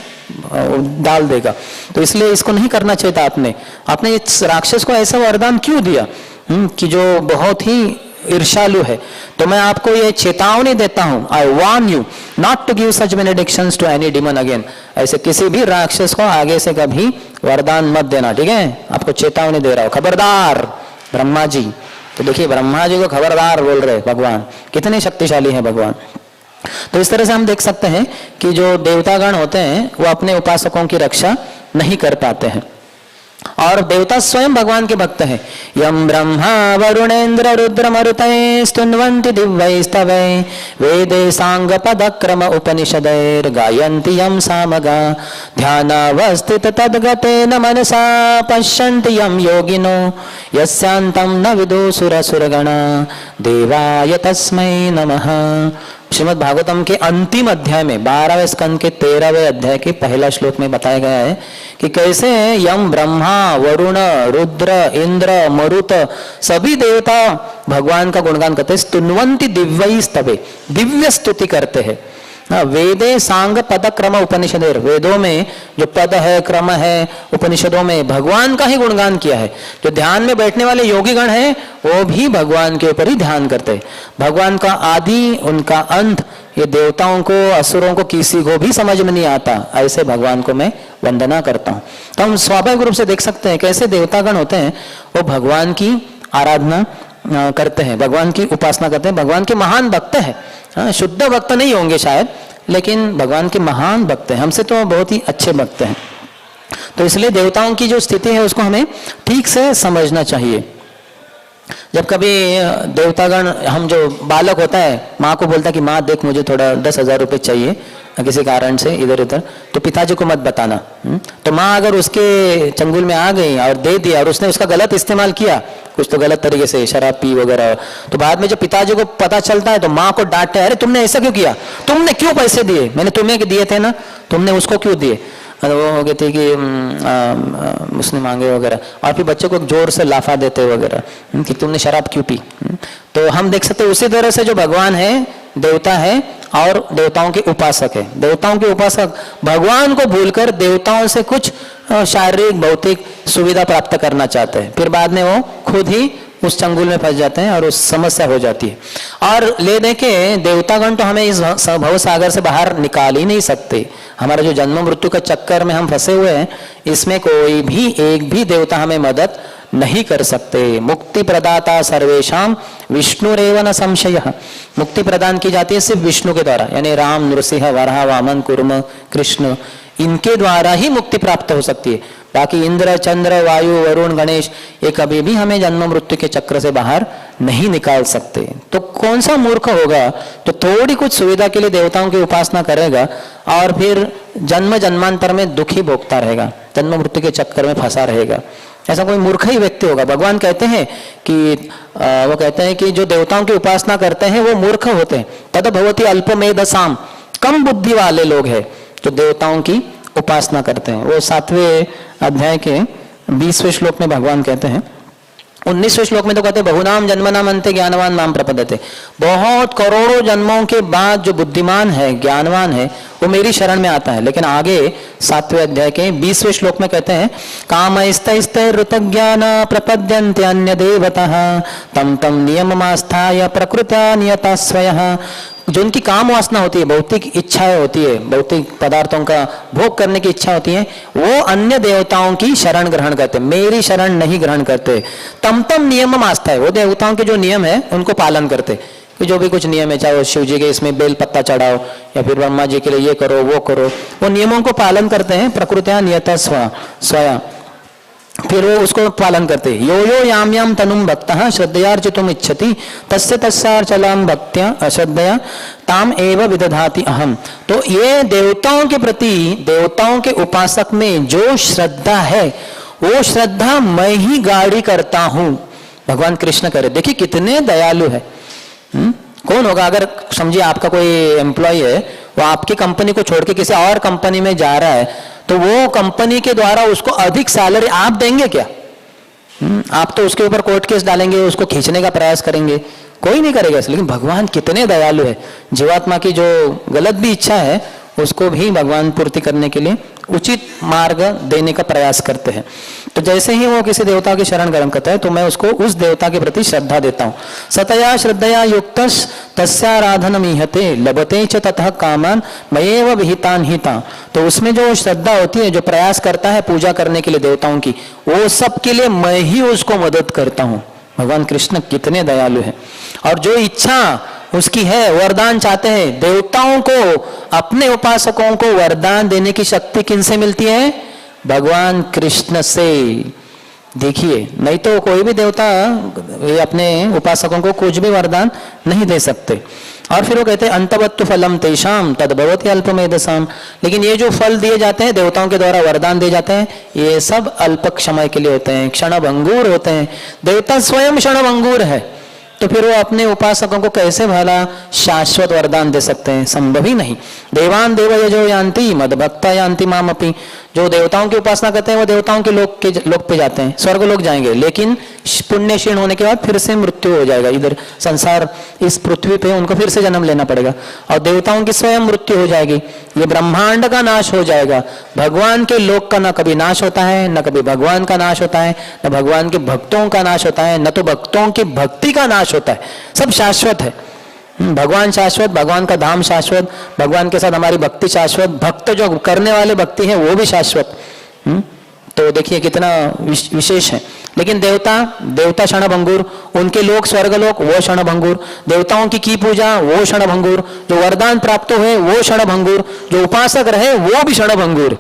डाल देगा। तो इसलिए इसको नहीं करना चाहिए था आपने इस राक्षस को ऐसा वरदान क्यों दिया कि जो बहुत ही ईर्ष्यालु है। तो मैं आपको ये चेतावनी देता हूं, I warn you not to give such benedictions to any demon again. ऐसे किसी भी राक्षस को आगे से कभी वरदान मत देना, ठीक है? आपको चेतावनी दे रहा हूं, खबरदार ब्रह्मा जी। तो देखिए ब्रह्मा जी को खबरदार बोल रहे भगवान, कितने शक्तिशाली है भगवान। तो इस तरह से हम देख सकते हैं कि जो देवतागण होते हैं वो अपने उपासकों की रक्षा नहीं कर पाते हैं, और देवता स्वयं भगवान के भक्त हैं। यम ब्रह्मा वरुणेन्द्र रुद्र मरुतये स्तुन्वन्ति दिव्यैस्तवै वेदे सांग पदक्रम उपनिषदैर् गायन्ति यम सामगा ध्यानावस्थित तद्गतेन मनसा पश्यन्ति यम योगिनो यस्यान्तं न विदुसुरसुरगणा देवाय तस्मै नमः। श्रीमद् भागवतम के अंतिम अध्याय में 12वें स्कंद के 13वें अध्याय के पहला श्लोक में बताया गया है कि कैसे यम ब्रह्मा वरुण रुद्र इंद्र मरुत सभी देवता भगवान का गुणगान करते हैं। स्तुन्वन्ति दिव्यैस्तवे, दिव्य स्तुति करते हैं। वेदे सांग पद क्रम उपनिषदेर, वेदों में जो पद है क्रम है उपनिषदों में भगवान का ही गुणगान किया है। जो ध्यान में बैठने वाले योगी गण हैं वो भी भगवान के ऊपर ही ध्यान करते हैं। भगवान का आदि उनका अंत ये देवताओं को असुरों को किसी को भी समझ में नहीं आता, ऐसे भगवान को मैं वंदना करता हूँ। तो हम स्वाभाविक रूप से देख सकते हैं कैसे देवतागण होते हैं वो भगवान की आराधना करते हैं, भगवान की उपासना करते हैं, भगवान के महान भक्त है। शुद्ध भक्त नहीं होंगे शायद, लेकिन भगवान के महान भक्त हैं, हमसे तो बहुत ही अच्छे भक्त हैं। तो इसलिए देवताओं की जो स्थिति है उसको हमें ठीक से समझना चाहिए। जब कभी देवतागण, हम जो बालक होता है माँ को बोलता है कि माँ देख मुझे थोड़ा 10,000 रुपये चाहिए किसी कारण से इधर उधर, तो पिताजी को मत बताना। तो माँ अगर उसके चंगुल में आ गई और दे दिया और उसने उसका गलत इस्तेमाल किया, कुछ तो गलत तरीके से शराब पी वगैरह, तो बाद में जब पिताजी को पता चलता है तो माँ को डांटते हैं, अरे तुमने ऐसा क्यों किया, तुमने क्यों पैसे दिए, मैंने तुम्हें दिए थे ना, तुमने उसको क्यों दिए। वो हो गए थे कि उसने मांगे वगैरह, और फिर बच्चे को जोर से लाफा देते वगैरह कि तुमने शराब क्यों पी। तो हम देख सकते हैं उसी तरह से जो भगवान है देवता है और देवताओं के उपासक है। देवताओं के उपासक भगवान को भूलकर देवताओं से कुछ शारीरिक भौतिक सुविधा प्राप्त करना चाहते हैं, फिर बाद में वो खुद ही उस चंगुल में फंस जाते हैं और उस समस्या हो जाती है। और ले देखे देवतागण तो हमें इस भव सागर से बाहर निकाल ही नहीं सकते। हमारा जो जन्म मृत्यु के चक्कर में हम फंसे हुए हैं, इसमें कोई भी एक भी देवता हमें मदद नहीं कर सकते। मुक्ति प्रदाता सर्वेशाम विष्णुरेव न संशयः, मुक्ति प्रदान की जाती है सिर्फ विष्णु के द्वारा, यानी राम नृसिंह वराह वामन कुर्म कृष्ण, इनके द्वारा ही मुक्ति प्राप्त हो सकती है। बाकी इंद्र चंद्र वायु वरुण गणेश ये कभी भी हमें जन्म मृत्यु के चक्र से बाहर नहीं निकाल सकते। तो कौन सा मूर्ख होगा तो थोड़ी कुछ सुविधा के लिए देवताओं की उपासना करेगा और फिर जन्म जन्मांतर में दुखी भोगता रहेगा, जन्म मृत्यु के चक्कर में फंसा रहेगा। ऐसा कोई मूर्ख ही व्यक्ति होगा। भगवान कहते हैं कि वो कहते हैं कि जो देवताओं की उपासना करते हैं वो मूर्ख होते हैं। तद भवति अल्पमेधसाम, कम बुद्धि वाले लोग हैं जो देवताओं की उपासना करते हैं। वो 7वें अध्याय के 20वें श्लोक में भगवान कहते हैं, 19वें श्लोक में तो कहते बहुनाम जन्मनाम अंते ज्ञानवान नाम प्रपद्यते, बहुत करोड़ों जन्मों के बाद जो बुद्धिमान है, ज्ञानवान है, वो मेरी शरण में आता है। लेकिन आगे 7वें अध्याय के 20वें श्लोक में कहते हैं कामैस्तैस्तैरुतज्ञान प्रपद्यन्ते अन्य देवतः तम तम नियममास्थाय प्रकृत्या नियता स्वयः। जो उनकी काम वासना होती है, भौतिक इच्छाएं होती है, भौतिक पदार्थों का भोग करने की इच्छा होती है, वो अन्य देवताओं की शरण ग्रहण करते, मेरी शरण नहीं ग्रहण करते। तम तम नियम आस्था है, वो देवताओं के जो नियम है उनको पालन करते, कि जो भी कुछ नियम है, चाहे वो शिव जी के इसमें बेल पत्ता चढ़ाओ या फिर ब्रह्मा जी के लिए ये करो वो करो, वो नियमों को पालन करते हैं। प्रकृत्या नियता स्वयं, फिर वो उसको पालन करते हैं। यो यो याम याम तनुम भक्तः श्रद्धयार्चितुम इच्छति तस्य तस्यार्चलाम भक्त्या अश्रद्धया ताम एव विदधाति अहम। तो ये देवताओं के प्रति, देवताओं के उपासक में जो श्रद्धा है, वो श्रद्धा मैं ही गाढ़ी करता हूं। भगवान कृष्ण करे, देखिए कितने दयालु है। कौन होगा, अगर समझिए आपका कोई एम्प्लॉय है, वो आपकी कंपनी को छोड़ के किसी और कंपनी में जा रहा है, तो वो कंपनी के द्वारा उसको अधिक सैलरी आप देंगे क्या? आप तो उसके ऊपर कोर्ट केस डालेंगे, उसको खींचने का प्रयास करेंगे, कोई नहीं करेगा। लेकिन भगवान कितने दयालु है, जीवात्मा की जो गलत भी इच्छा है उसको भी भगवान पूर्ति करने के लिए उचित मार्ग देने का प्रयास करते हैं। तो जैसे ही वो किसी देवता की शरण ग्रहण करता है तो मैं उसको उस देवता के प्रति श्रद्धा देता हूँ। सतया श्रद्धया युक्तस् तस्याराधनमीहते लभते च ततः कामान मयेव विहितान हिता। तो उसमें जो श्रद्धा होती है, जो प्रयास करता है पूजा करने के लिए देवताओं की, वो सब के लिए मैं ही उसको मदद करता हूँ। भगवान कृष्ण कितने दयालु हैं। और जो इच्छा उसकी है, वरदान चाहते हैं, देवताओं को, अपने उपासकों को वरदान देने की शक्ति किनसे मिलती है? भगवान कृष्ण से। देखिए, नहीं तो कोई भी देवता ये अपने उपासकों को कुछ भी वरदान नहीं दे सकते। और फिर वो कहते हैं अंतवत्तु फलम तेषाम तद्भवति अल्पमेधसाम। लेकिन ये जो फल दिए जाते हैं, देवताओं के द्वारा वरदान दिए जाते हैं, ये सब अल्प समय के लिए होते हैं, क्षणभंगुर होते हैं। देवता स्वयं क्षणभंगुर है, तो फिर वो अपने उपासकों को कैसे भला शाश्वत वरदान दे सकते हैं? संभव ही नहीं। देवान देव यजो यान्ति मद भक्ता यान्ति मामपि। जो देवताओं की उपासना करते हैं वो देवताओं के लोक पे जाते हैं, स्वर्ग लोग जाएंगे, लेकिन पुण्य क्षीण होने के बाद फिर से मृत्यु हो जाएगा। इधर संसार, इस पृथ्वी पे उनको फिर से जन्म लेना पड़ेगा, और देवताओं की स्वयं मृत्यु हो जाएगी। ये ब्रह्मांड का नाश हो जाएगा। भगवान के लोक का न कभी नाश होता है, न कभी भगवान का नाश होता है, न भगवान के भक्तों का नाश होता है, न तो भक्तों की भक्ति का नाश होता है। सब शाश्वत है। भगवान शाश्वत, भगवान का धाम शाश्वत, भगवान के साथ हमारी भक्ति शाश्वत, भक्त जो करने वाले भक्ति है वो भी शाश्वत। तो देखिए कितना विशेष है। लेकिन देवता क्षणभंगुर, उनके लोक स्वर्गलोक वो क्षणभंगुर, देवताओं की पूजा वो क्षणभंगुर, जो वरदान प्राप्त हुए वो क्षणभंगुर, जो उपासक रहे वो भी क्षणभंगुर।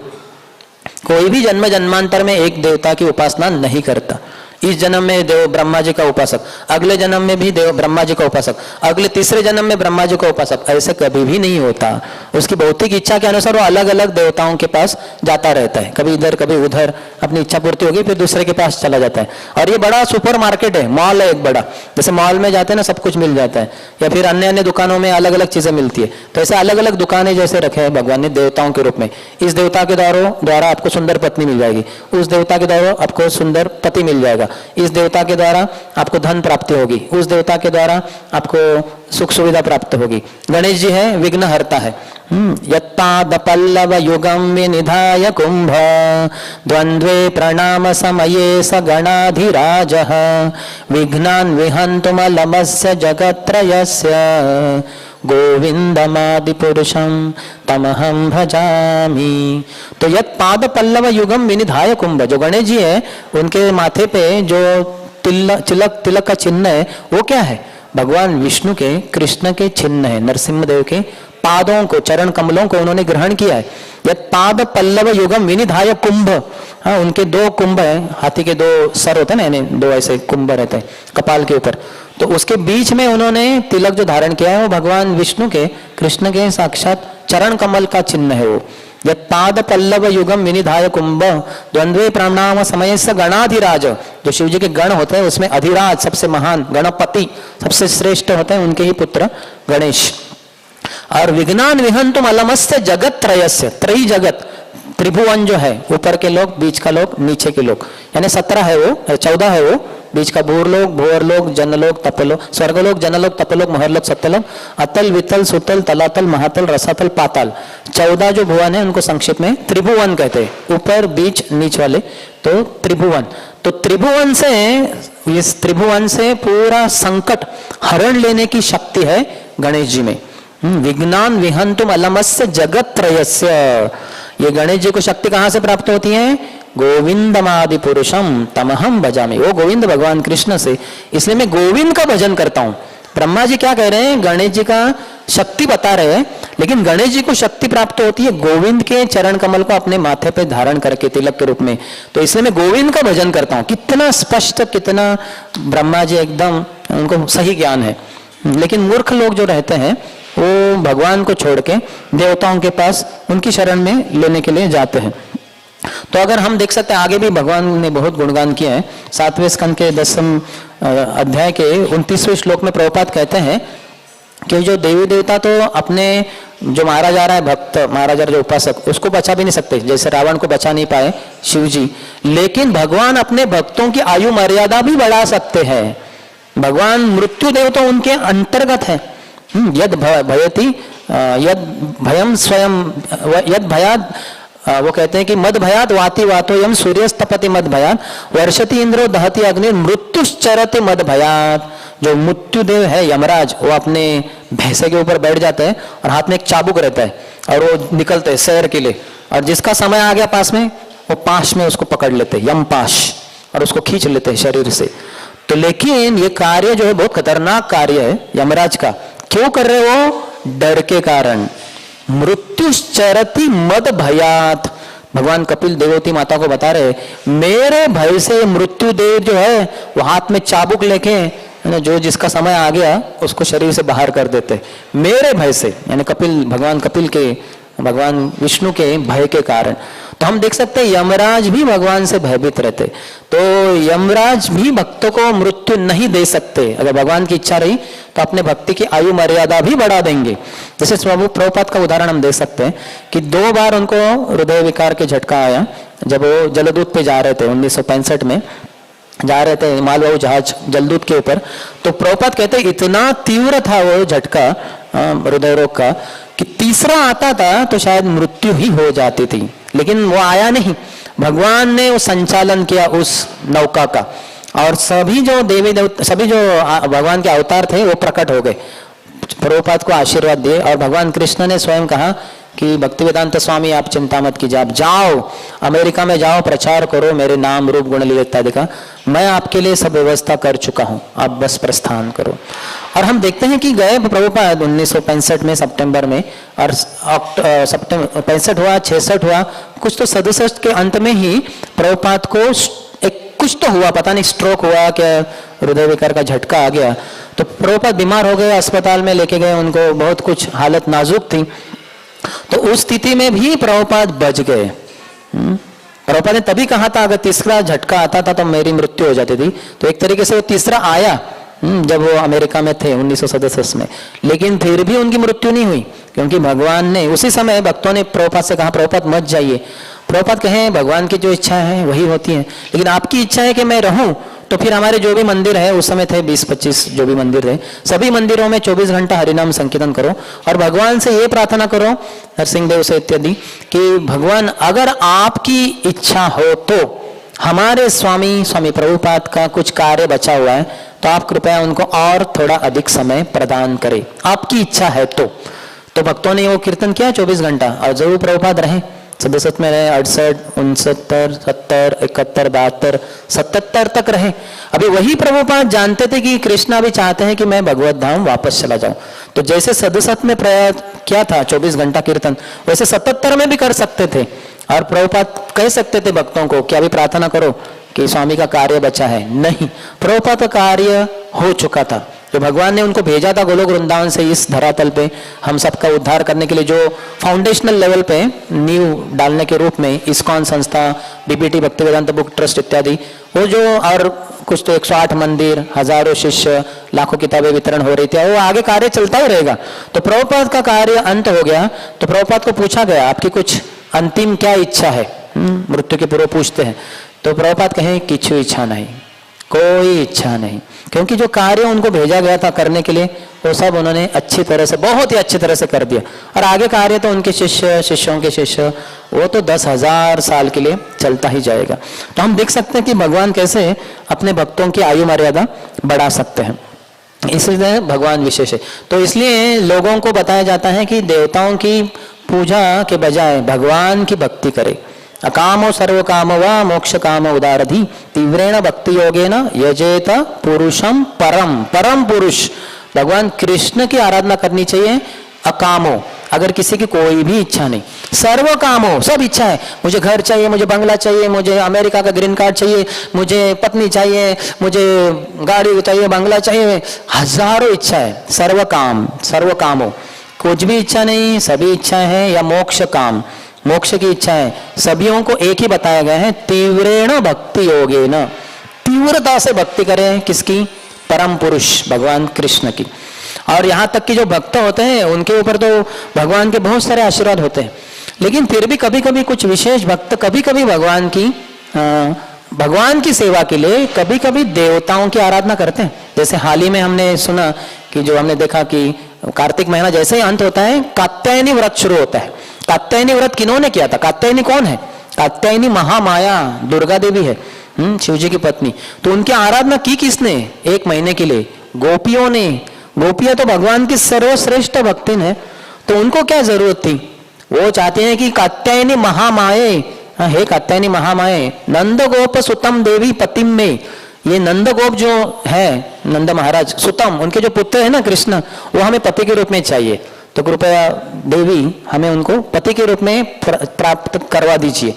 कोई भी जन्म जन्मांतर में एक देवता की उपासना नहीं करता। इस जन्म में देव ब्रह्मा जी का उपासक, अगले जन्म में भी देव ब्रह्मा जी का उपासक, अगले तीसरे जन्म में ब्रह्मा जी का उपासक, ऐसे कभी भी नहीं होता। उसकी भौतिक इच्छा के अनुसार वो अलग अलग देवताओं के पास जाता रहता है, कभी इधर कभी उधर, अपनी इच्छा पूर्ति होगी फिर दूसरे के पास चला जाता है। और ये बड़ा सुपर मार्केट है, मॉल है एक बड़ा, जैसे मॉल में जाते हैं ना सब कुछ मिल जाता है, या फिर अन्य अन्य दुकानों में अलग अलग चीजें मिलती है, तो ऐसे अलग अलग दुकानें जैसे रखे हैं भगवान ने देवताओं के रूप में। इस देवता के द्वारा आपको सुंदर पत्नी मिल जाएगी, उस देवता के द्वारा आपको सुंदर पति मिल जाएगा, इस देवता के द्वारा आपको धन प्राप्ति होगी, उस देवता के द्वारा आपको सुख सुविधा प्राप्त होगी। गणेश जी है विघ्न हरता है। यत्पाद पल्लव युगम विनिधाय कुंभ द्वंद्वे प्रणाम समये स गणाधिराजः विघ्नान् विहन्तुमलमस्य जगत्त्रयस्य गोविंदमादि पुरुषम तमहम भजामि। तो यत् पाद पल्लव युगम विनिधाय कुंभ, जो गणेश जी है उनके माथे पे जो तिलक का चिन्ह है वो क्या है? भगवान विष्णु के, कृष्ण के चिन्ह है। नरसिंहदेव के पादों को, चरण कमलों को उन्होंने ग्रहण किया है। यत् पाद पल्लव युगम विनिधाय कुंभ, हाँ उनके दो कुंभ है, हाथी के दो सर होते हैं ना, दो ऐसे कुंभ रहते हैं कपाल के ऊपर, तो उसके बीच में उन्होंने तिलक जो धारण किया है वो भगवान विष्णु के, कृष्ण के साक्षात चरण कमल का चिन्ह है वो। यत्पाद पल्लव युगम विनिधाय कुंभ द्वंद्वे प्रणाम समय से गणाधिराज, जो शिव जी के गण होते हैं उसमें अधिराज सबसे महान, गणपति सबसे श्रेष्ठ होते हैं, उनके ही पुत्र गणेश। और विघ्नान विहंतुम अलमस्य जगत त्रयस्य, त्रयी जगत, त्रिभुवन जो है, ऊपर के लोग, बीच का लोग, नीचे के लोग, यानी 17 है वो, 14 है वो, बीच का भूरलोक, भूअरलोक, जनलोक, तपलोक, स्वर्गलोक, जनलोक, तपलोक, महरलोक, सत्यलोक, अतल, वितल, सुतल, तलातल, महातल, रसातल, पाताल, 14 जो भुवन है उनको संक्षिप्त में त्रिभुवन कहते हैं, ऊपर बीच नीच वाले, तो त्रिभुवन। तो त्रिभुवन से, इस त्रिभुवन से पूरा संकट हरण लेने की शक्ति है गणेश जी में। विज्ञान विहंतुम अलमस्य जगत त्रयस्य, ये गणेश जी को शक्ति कहां से प्राप्त होती है? गोविंदमादि पुरुषम तमहम भजामि, वो गोविंद भगवान कृष्ण से, इसलिए मैं गोविंद का भजन करता हूं। ब्रह्मा जी क्या कह रहे हैं? गणेश जी का शक्ति बता रहे हैं, लेकिन गणेश जी को शक्ति प्राप्त होती है गोविंद के चरण कमल को अपने माथे पे धारण करके तिलक के रूप में, तो इसलिए मैं गोविंद का भजन करता हूं। कितना स्पष्ट, कितना ब्रह्मा जी एकदम, उनको सही ज्ञान है। लेकिन मूर्ख लोग जो रहते हैं वो भगवान को छोड़ के देवताओं के पास उनकी शरण में लेने के लिए जाते हैं। तो अगर हम देख सकते हैं आगे भी भगवान ने बहुत गुणगान किया है। 7वें स्कंद के 10वें अध्याय के 29वें श्लोक में प्रभुपाद कहते हैं कि जो देवी देवता तो अपने जो मारा जा रहा है भक्त, मारा जा रहा है जो उपासक, उसको बचा भी नहीं सकते, जैसे रावण को बचा नहीं पाए शिव जी, लेकिन भगवान अपने भक्तों की आयु मर्यादा भी बढ़ा सकते हैं। भगवान मृत्यु देव तो उनके अंतर्गत है। यद भयति यद भयम स्वयं यद भयाद, वो कहते हैं कि मद भयात वाति वातो यम सूर्यस्तपति मद भयात वर्षति इंद्रो दहति अग्नि मृत्युश्चरति मद भयात। जो मृत्युदेव है यमराज, वो अपने भैंसे के ऊपर बैठ जाता है और हाथ में एक चाबुक रहता है और वो निकलते हैं सैर के लिए, और जिसका समय आ गया पास में, वो पाश में उसको पकड़ लेते हैं, यम पाश, और उसको खींच लेते हैं शरीर से। तो लेकिन ये कार्य जो है बहुत खतरनाक कार्य है यमराज का। क्यों कर रहे वो? डर के कारण। मृत्युश्चरति मद भयात, भगवान कपिल देवती माता को बता रहे मेरे भय से मृत्यु देव जो है वो हाथ में चाबुक लेके जो जिसका समय आ गया उसको शरीर से बाहर कर देते, मेरे भय से, यानी कपिल, भगवान कपिल के, भगवान विष्णु के भय के कारण। तो हम देख सकते हैं यमराज भी भगवान से भयभीत रहते, तो यमराज भी भक्तों को मृत्यु नहीं दे सकते। अगर भगवान की इच्छा रही तो अपने भक्ति की आयु मर्यादा भी बढ़ा देंगे। जैसे प्रभुपाद का उदाहरण हम दे सकते हैं कि 2 बार उनको हृदय विकार के झटका आया जब वो जलदूत पे जा रहे थे, 1965 में जा रहे थे मालवाहु जहाज जलदूत के ऊपर। तो प्रभुपाद कहते इतना तीव्र था वो झटका हृदय रोग का कि तीसरा आता था तो शायद मृत्यु ही हो जाती थी, लेकिन वो आया नहीं। भगवान ने वो संचालन किया उस नौका का, और सभी जो देवी देवता, सभी जो भगवान के अवतार थे वो प्रकट हो गए, प्रभुपाद को आशीर्वाद दिए। और भगवान कृष्ण ने स्वयं कहा कि भक्तिवेदांत स्वामी आप चिंता मत कीजिए, आप जाओ अमेरिका में जाओ, प्रचार करो मेरे नाम रूप गुण लीला इत्यादि का, मैं आपके लिए सब व्यवस्था कर चुका हूं, आप बस प्रस्थान करो। और हम देखते हैं कि गए प्रभुपाद 1965 में सितंबर में, और सितंबर 65 हुआ, 66 हुआ, कुछ तो 67 के अंत में ही प्रभुपाद को एक कुछ तो हुआ, पता नहीं स्ट्रोक हुआ क्या, हृदय विकार का झटका आ गया। तो प्रभुपाद बीमार हो गए, अस्पताल में लेके गए उनको, बहुत कुछ हालत नाजुक थी। तो उस स्थिति में भी प्रभुपाद बच गए। प्रभुपाद ने तभी कहा था अगर तीसरा झटका आता था तो मेरी मृत्यु हो जाती थी। तो एक तरीके से वो तीसरा आया जब वो अमेरिका में थे 1967 में, लेकिन फिर भी उनकी मृत्यु नहीं हुई, क्योंकि भगवान ने उसी समय भक्तों ने प्रभुपाद से कहा प्रभुपाद मत जाइए। प्रभुपाद कहें भगवान की जो इच्छा है वही होती है, लेकिन आपकी इच्छा है कि मैं रहूं, तो फिर हमारे जो भी मंदिर है, उस समय थे 20-25 जो भी मंदिर थे, सभी मंदिरों में 24 घंटा हरिनाम संकीर्तन करो और भगवान से ये प्रार्थना करो, नरसिंह देव से इत्यादि, कि भगवान अगर आपकी इच्छा हो तो हमारे स्वामी प्रभुपाद का कुछ कार्य बचा हुआ है तो आप कृपया उनको और थोड़ा अधिक समय प्रदान करें, आपकी इच्छा है तो भक्तों ने वो कीर्तन किया 24 घंटा, और जरूर प्रभुपाद रहे, सदस्य में रहे, 68, 69, 70, 71, 72, 77 तक रहे। अभी वही प्रभुपाद जानते थे कि कृष्णा भी चाहते हैं कि मैं भगवत धाम वापस चला जाऊं, तो जैसे सदसत में प्रयास किया था 24 घंटा कीर्तन, वैसे 77 में भी कर सकते थे। और प्रभुपाद कह सकते थे भक्तों को कि अभी प्रार्थना करो कि स्वामी का कार्य बचा है, नहीं, प्रभुपाद का कार्य हो चुका था। जो भगवान ने उनको भेजा था गोलोक वृंदावन से इस धरातल पे हम सबका उद्धार करने के लिए, जो फाउंडेशनल लेवल पे नींव डालने के रूप में इस्कॉन संस्था, बीपीटी भक्तिवेदांत बुक ट्रस्ट इत्यादि, वो जो और कुछ तो 108 मंदिर, हजारों शिष्य, लाखों किताबें वितरण हो रही थी, वो आगे कार्य चलता ही रहेगा। तो प्रभुपाद का कार्य अंत हो गया, तो प्रभुपाद को पूछा गया आपकी कुछ अंतिम क्या इच्छा है, मृत्यु के पूर्व पूछते हैं, तो प्रभुपाद कहें किछु इच्छा नहीं, कोई इच्छा नहीं, क्योंकि जो कार्य उनको भेजा गया था करने के लिए वो सब उन्होंने अच्छी तरह से, बहुत ही अच्छी तरह से कर दिया। और आगे कार्य तो उनके शिष्य, शिष्यों के शिष्य, वो तो 10,000 साल के लिए चलता ही जाएगा। तो हम देख सकते हैं कि भगवान कैसे अपने भक्तों की आयु मर्यादा बढ़ा सकते हैं, इसलिए भगवान विशेष है। तो इसलिए लोगों को बताया जाता है कि देवताओं की पूजा के बजाय भगवान की भक्ति करे। अकामो सर्व काम व मोक्ष काम उदारधि तीव्रेण भक्ति योगेन यजेत पुरुषम परम। परम पुरुष भगवान कृष्ण की आराधना करनी चाहिए। अकामो, अगर किसी की कोई भी इच्छा नहीं, सर्व कामो, सब इच्छा है, मुझे घर चाहिए, मुझे बंगला चाहिए, मुझे अमेरिका का ग्रीन कार्ड चाहिए, मुझे पत्नी चाहिए, मुझे गाड़ी चाहिए, बंगला चाहिए, हजारों इच्छा है। सर्व काम, सर्व कामो, कुछ भी इच्छा नहीं, सभी इच्छा है। या मोक्ष काम, मोक्ष की इच्छा है, सभीयों को एक ही बताया गया है, तीव्रेण भक्ति योगेन, तीव्रता से भक्ति करें किसकी? परम पुरुष भगवान कृष्ण की। और यहाँ तक कि जो भक्त होते हैं उनके ऊपर तो भगवान के बहुत सारे आशीर्वाद होते हैं, लेकिन फिर भी कभी कभी कुछ विशेष भक्त कभी कभी भगवान की सेवा के लिए कभी कभी देवताओं की आराधना करते हैं। जैसे हाल ही में हमने सुना कि जो हमने देखा कि कार्तिक महीना जैसे ही अंत होता है कात्यायनी व्रत शुरू होता है। कात्यायनी व्रत किन्होंने किया था? कात्यायनी कौन है? कात्यायनी महामाया दुर्गा देवी है, शिव जी की पत्नी। तो उनकी आराधना की किसने? 1 महीने के लिए गोपियों ने। गोपियां तो भगवान की सर्वश्रेष्ठ भक्तिन है, तो उनको क्या जरूरत थी? वो चाहते हैं कि कात्यायनी महामाये, हे कात्यायनी महामाये, नंद गोप सुतम देवी पतिम में। ये नंद गोप जो है, नंद महाराज सुतम, उनके जो पुत्र है ना कृष्ण, वो हमें पति के रूप में चाहिए, तो कृपया देवी हमें उनको पति के रूप में प्राप्त करवा दीजिए।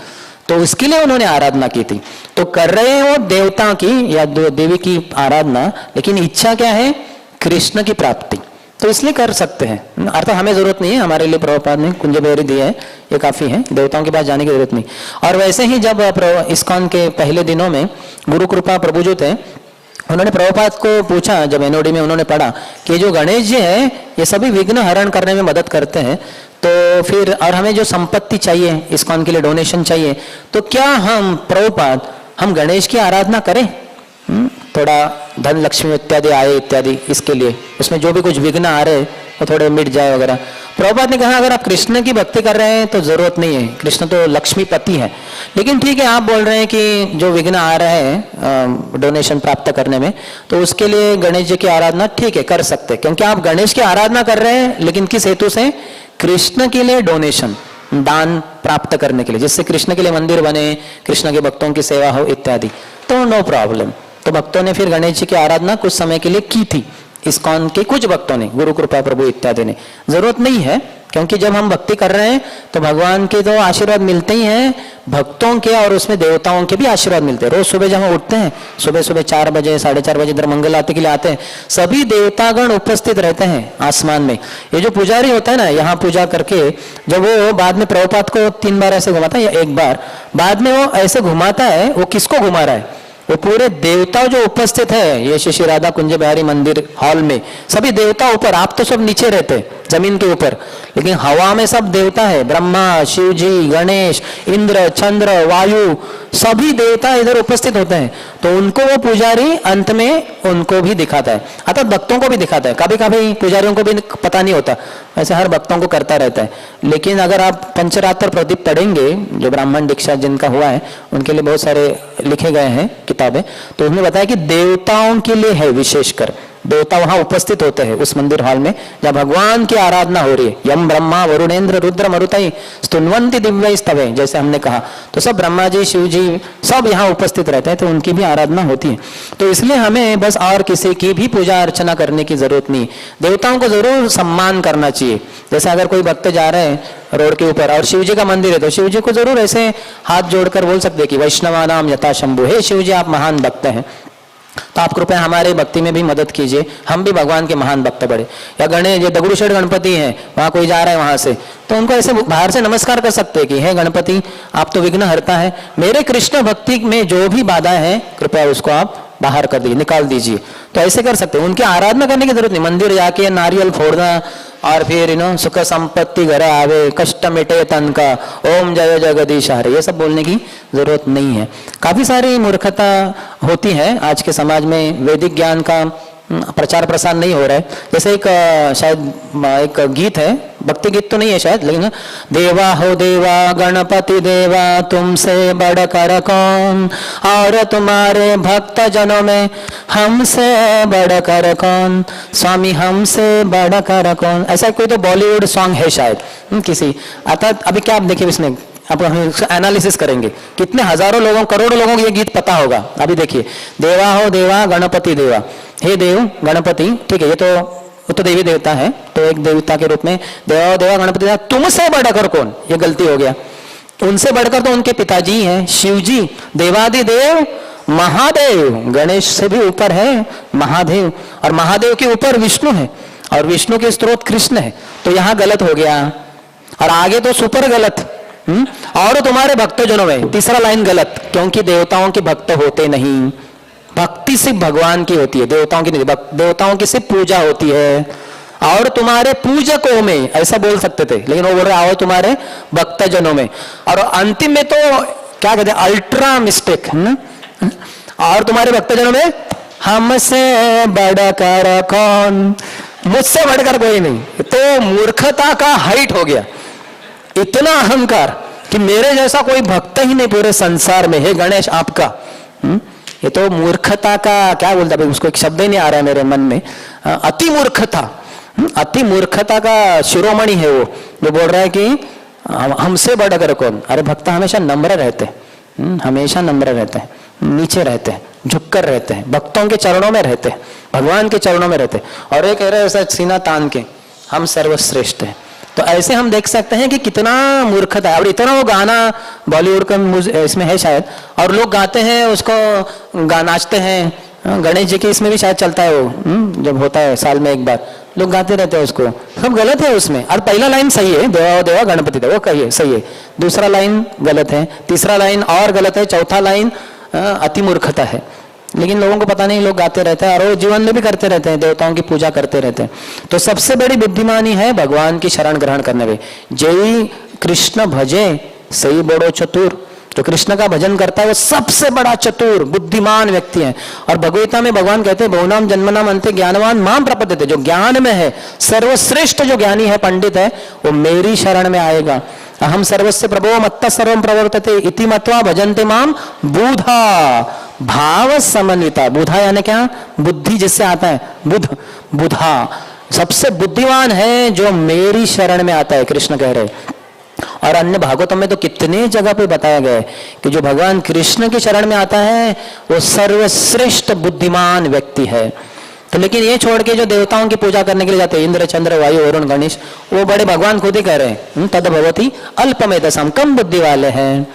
तो उसके लिए उन्होंने आराधना की थी। तो कर रहे हैं वो देवता की या देवी की आराधना, लेकिन इच्छा क्या है? कृष्ण की प्राप्ति। तो इसलिए कर सकते हैं, अर्थात हमें जरूरत नहीं है, हमारे लिए प्रभुपाद ने कुंज बिहारी दिया है, ये काफी है, देवताओं के पास जाने की जरूरत नहीं। और वैसे ही जब इस्कॉन के पहले दिनों में गुरु कृपा प्रभु जो थे, उन्होंने प्रभुपाद को पूछा, जब एनओडी में उन्होंने पढ़ा कि जो गणेश जी है ये सभी विघ्न हरण करने में मदद करते हैं, तो फिर और हमें जो संपत्ति चाहिए, इस्कॉन के लिए डोनेशन चाहिए, तो क्या हम प्रभुपाद हम गणेश की आराधना करें? थोड़ा धन लक्ष्मी इत्यादि आए इत्यादि, इसके लिए उसमें जो भी कुछ विघ्न आ रहे वो थोड़े मिट जाए वगैरह। प्रभुपाद ने कहा अगर आप कृष्ण की भक्ति कर रहे हैं तो जरूरत नहीं है, कृष्ण तो लक्ष्मीपति है। लेकिन ठीक है, आप बोल रहे हैं कि जो विघ्न आ रहे हैं डोनेशन प्राप्त करने में, तो उसके लिए गणेश जी की आराधना ठीक है, कर सकते हैं, क्योंकि आप गणेश की आराधना कर रहे हैं, लेकिन किस हेतु से? कृष्ण के लिए डोनेशन, दान प्राप्त करने के लिए, जिससे कृष्ण के लिए मंदिर बने, कृष्ण के भक्तों की सेवा हो इत्यादि, तो नो प्रॉब्लम। तो भक्तों ने फिर गणेश जी की आराधना कुछ समय के लिए की थी, इस्कॉन के कुछ भक्तों ने, गुरु कृपा प्रभु इत्यादि ने। जरूरत नहीं है, क्योंकि जब हम भक्ति कर रहे हैं तो भगवान के तो आशीर्वाद मिलते ही हैं, भक्तों के और उसमें देवताओं के भी आशीर्वाद मिलते हैं। रोज सुबह जब हम उठते हैं, सुबह सुबह 4 बजे 4:30 बजे इधर मंगल आरती के लिए आते हैं, सभी देवतागण उपस्थित रहते हैं आसमान में। ये जो पुजारी होता है ना, यहाँ पूजा करके जब वो बाद में प्रभुपाद को 3 बार ऐसे घुमाता है या 1 बार, बाद में वो ऐसे घुमाता है, वो किसको घुमा रहा है? वो पूरे देवता जो उपस्थित है, ये श्री राधा कुंज बिहारी मंदिर हॉल में सभी देवता ऊपर, आप तो सब नीचे रहते जमीन के ऊपर, लेकिन हवा में सब देवता है, ब्रह्मा, शिव जी, गणेश, इंद्र, चंद्र, वायु, सभी देवता इधर उपस्थित होते हैं। तो उनको वो पुजारी अंत में उनको भी दिखाता है, अर्थात भक्तों को भी दिखाता है। कभी कभी पुजारियों को भी पता नहीं होता, ऐसे हर भक्तों को करता रहता है। लेकिन अगर आप पंचरात्र प्रदीप पढ़ेंगे, जो ब्राह्मण दीक्षा जिनका हुआ है उनके लिए बहुत सारे लिखे गए हैं किताबें, तो उसमें बताया कि देवताओं के लिए है, विशेषकर देवता वहां उपस्थित होते हैं उस मंदिर हॉल में, जब भगवान की आराधना हो रही है। यम ब्रह्मा वरुणेन्द्र रुद्र मरुतई स्तुन्वन्ति दिव्य स्तवे, जैसे हमने कहा, तो सब ब्रह्मा जी, शिव जी सब यहाँ उपस्थित रहते हैं, तो उनकी भी आराधना होती है। तो इसलिए हमें बस और किसी की भी पूजा अर्चना करने की जरूरत नहीं, देवताओं को जरूर सम्मान करना चाहिए। जैसे अगर कोई भक्त जा रहे हैं रोड के ऊपर और शिव जी का मंदिर है, तो शिव जी को जरूर ऐसे हाथ जोड़कर बोल सकते हैं कि वैष्णवा नाम यथा शंभु, हे शिव जी आप महान भक्त हैं, तो आप कृपया हमारे भक्ति में भी मदद कीजिए, हम भी भगवान के महान भक्त बड़े। या गणेश, दगड़ूशेठ गणपति हैं, वहां कोई जा रहा है वहां से, तो उनको ऐसे बाहर से नमस्कार कर सकते हैं कि हे गणपति आप तो विघ्न हरता है, मेरे कृष्ण भक्ति में जो भी बाधा है कृपया उसको आप बाहर कर दीजिए, निकाल दीजिए। तो ऐसे कर सकते हैं, उनकी आराधना करने की जरूरत नहीं, मंदिर जाके नारियल फोड़ना, और फिर सुख संपत्ति घर आवे, कष्ट मिटे तन का, ओम जय जगदीश हरे, ये सब बोलने की जरूरत नहीं है। काफी सारी मूर्खता होती है आज के समाज में, वैदिक ज्ञान का प्रचार प्रसार नहीं हो रहा है। जैसे एक शायद एक गीत है, भक्ति गीत तो नहीं है शायद, लेकिन देवा हो देवा गणपति देवा तुमसे बढ़कर कौन, और तुम्हारे भक्त जनों में हमसे बढ़कर कौन, स्वामी हमसे बढ़कर कौन, ऐसा कोई तो बॉलीवुड सॉन्ग है शायद किसी। अर्थात अभी क्या आप देखिए इसमें, अब हम एनालिसिस करेंगे, कितने हजारों लोगों करोड़ों लोगों को ये गीत पता होगा। अभी देखिए, देवा हो देवा गणपति देवा, हे देव गणपति, ठीक है, ये तो देवी देवता है, तो एक देवता के रूप में देवा हो देवा गणपति देवा तुमसे बढ़कर कौन, ये गलती हो गया। उनसे बढ़कर तो उनके पिताजी हैं शिव जी, देवादि देव महादेव, गणेश से भी ऊपर है महादेव, और महादेव के ऊपर विष्णु है, और विष्णु के स्त्रोत कृष्ण है, तो यहां गलत हो गया। और आगे तो सुपर गलत, और तुम्हारे भक्तजनों में, तीसरा लाइन गलत, क्योंकि देवताओं के भक्त होते नहीं, भक्ति सिर्फ भगवान की होती है, देवताओं की नहीं, देवताओं की सिर्फ पूजा होती है। और तुम्हारे पूजकों में, ऐसा बोल सकते थे, लेकिन वो बोल रहे आओ तुम्हारे भक्तजनों में, और अंतिम में तो क्या कहते हैं, अल्ट्रा मिस्टेक, और तुम्हारे भक्तजनों में हमसे बढ़कर कौन, मुझसे बढ़कर कोई नहीं, तो मूर्खता का हाइट हो गया, इतना अहंकार कि मेरे जैसा कोई भक्त ही नहीं पूरे संसार में, है गणेश आपका। ये तो मूर्खता का क्या बोलता भाई, उसको एक शब्द ही नहीं आ रहा है मेरे मन में, अति मूर्खता, अति मूर्खता का शिरोमणि है वो, जो बोल रहा है कि हमसे बढ़कर कौन। अरे भक्त हमेशा नम्र रहते हैं, हमेशा नम्र रहते हैं, नीचे रहते हैं, झुककर रहते हैं, भक्तों के चरणों में रहते हैं, भगवान के चरणों में रहते हैं, और ये कह रहे हैं ऐसा सीना तान के हम सर्वश्रेष्ठ हैं। तो ऐसे हम देख सकते हैं कि कितना मूर्खता है। और इतना वो गाना बॉलीवुड का इसमें है शायद, और लोग गाते हैं उसको, नाचते हैं। गणेश जी के इसमें भी शायद चलता है वो, जब होता है साल में एक बार, लोग गाते रहते हैं उसको, सब गलत है उसमें। और पहला लाइन सही है, देवा देवा गणपति देवा, वो कहिए सही है, दूसरा लाइन गलत है, तीसरा लाइन और गलत है, चौथा लाइन अति मूर्खता है। लेकिन लोगों को पता नहीं, लोग गाते रहते हैं और वो जीवन में भी करते रहते हैं, देवताओं की पूजा करते रहते हैं। तो सबसे बड़ी बुद्धिमानी है भगवान की शरण ग्रहण करने में। जय कृष्ण भजे सही बड़ो चतुर, जो कृष्ण का भजन करता है वो सबसे बड़ा चतुर बुद्धिमान व्यक्ति है। और भगवता में भगवान कहते हैं बहुनाम जन्मनाम अंते ज्ञानवान माम प्रपद्यते, जो ज्ञान में है सर्वश्रेष्ठ जो ज्ञानी है, पंडित है, वो मेरी शरण में आएगा। अहम सर्वस्य प्रभो मत्तः सर्वं प्रवर्तते इति मत्वा भजन्ते माम बुधा, भाव समन्विता। बुधा यानी क्या, बुद्धि जिससे आता है, बुध, बुधा सबसे बुद्धिमान है जो मेरी शरण में आता है, कृष्ण कह रहे। और अन्य भागवतों में तो कितने जगह पे बताया गया है कि जो भगवान कृष्ण की शरण में आता है वो सर्वश्रेष्ठ बुद्धिमान व्यक्ति है। तो लेकिन ये छोड़ के जो देवताओं की पूजा करने के लिए जाते हैं, इंद्र चंद्र वायु वरुण गणेश, वो बड़े भगवान खुद ही कह रहे हैं तद भवती अल्पमेधसाम, कम बुद्धि वाले हैं,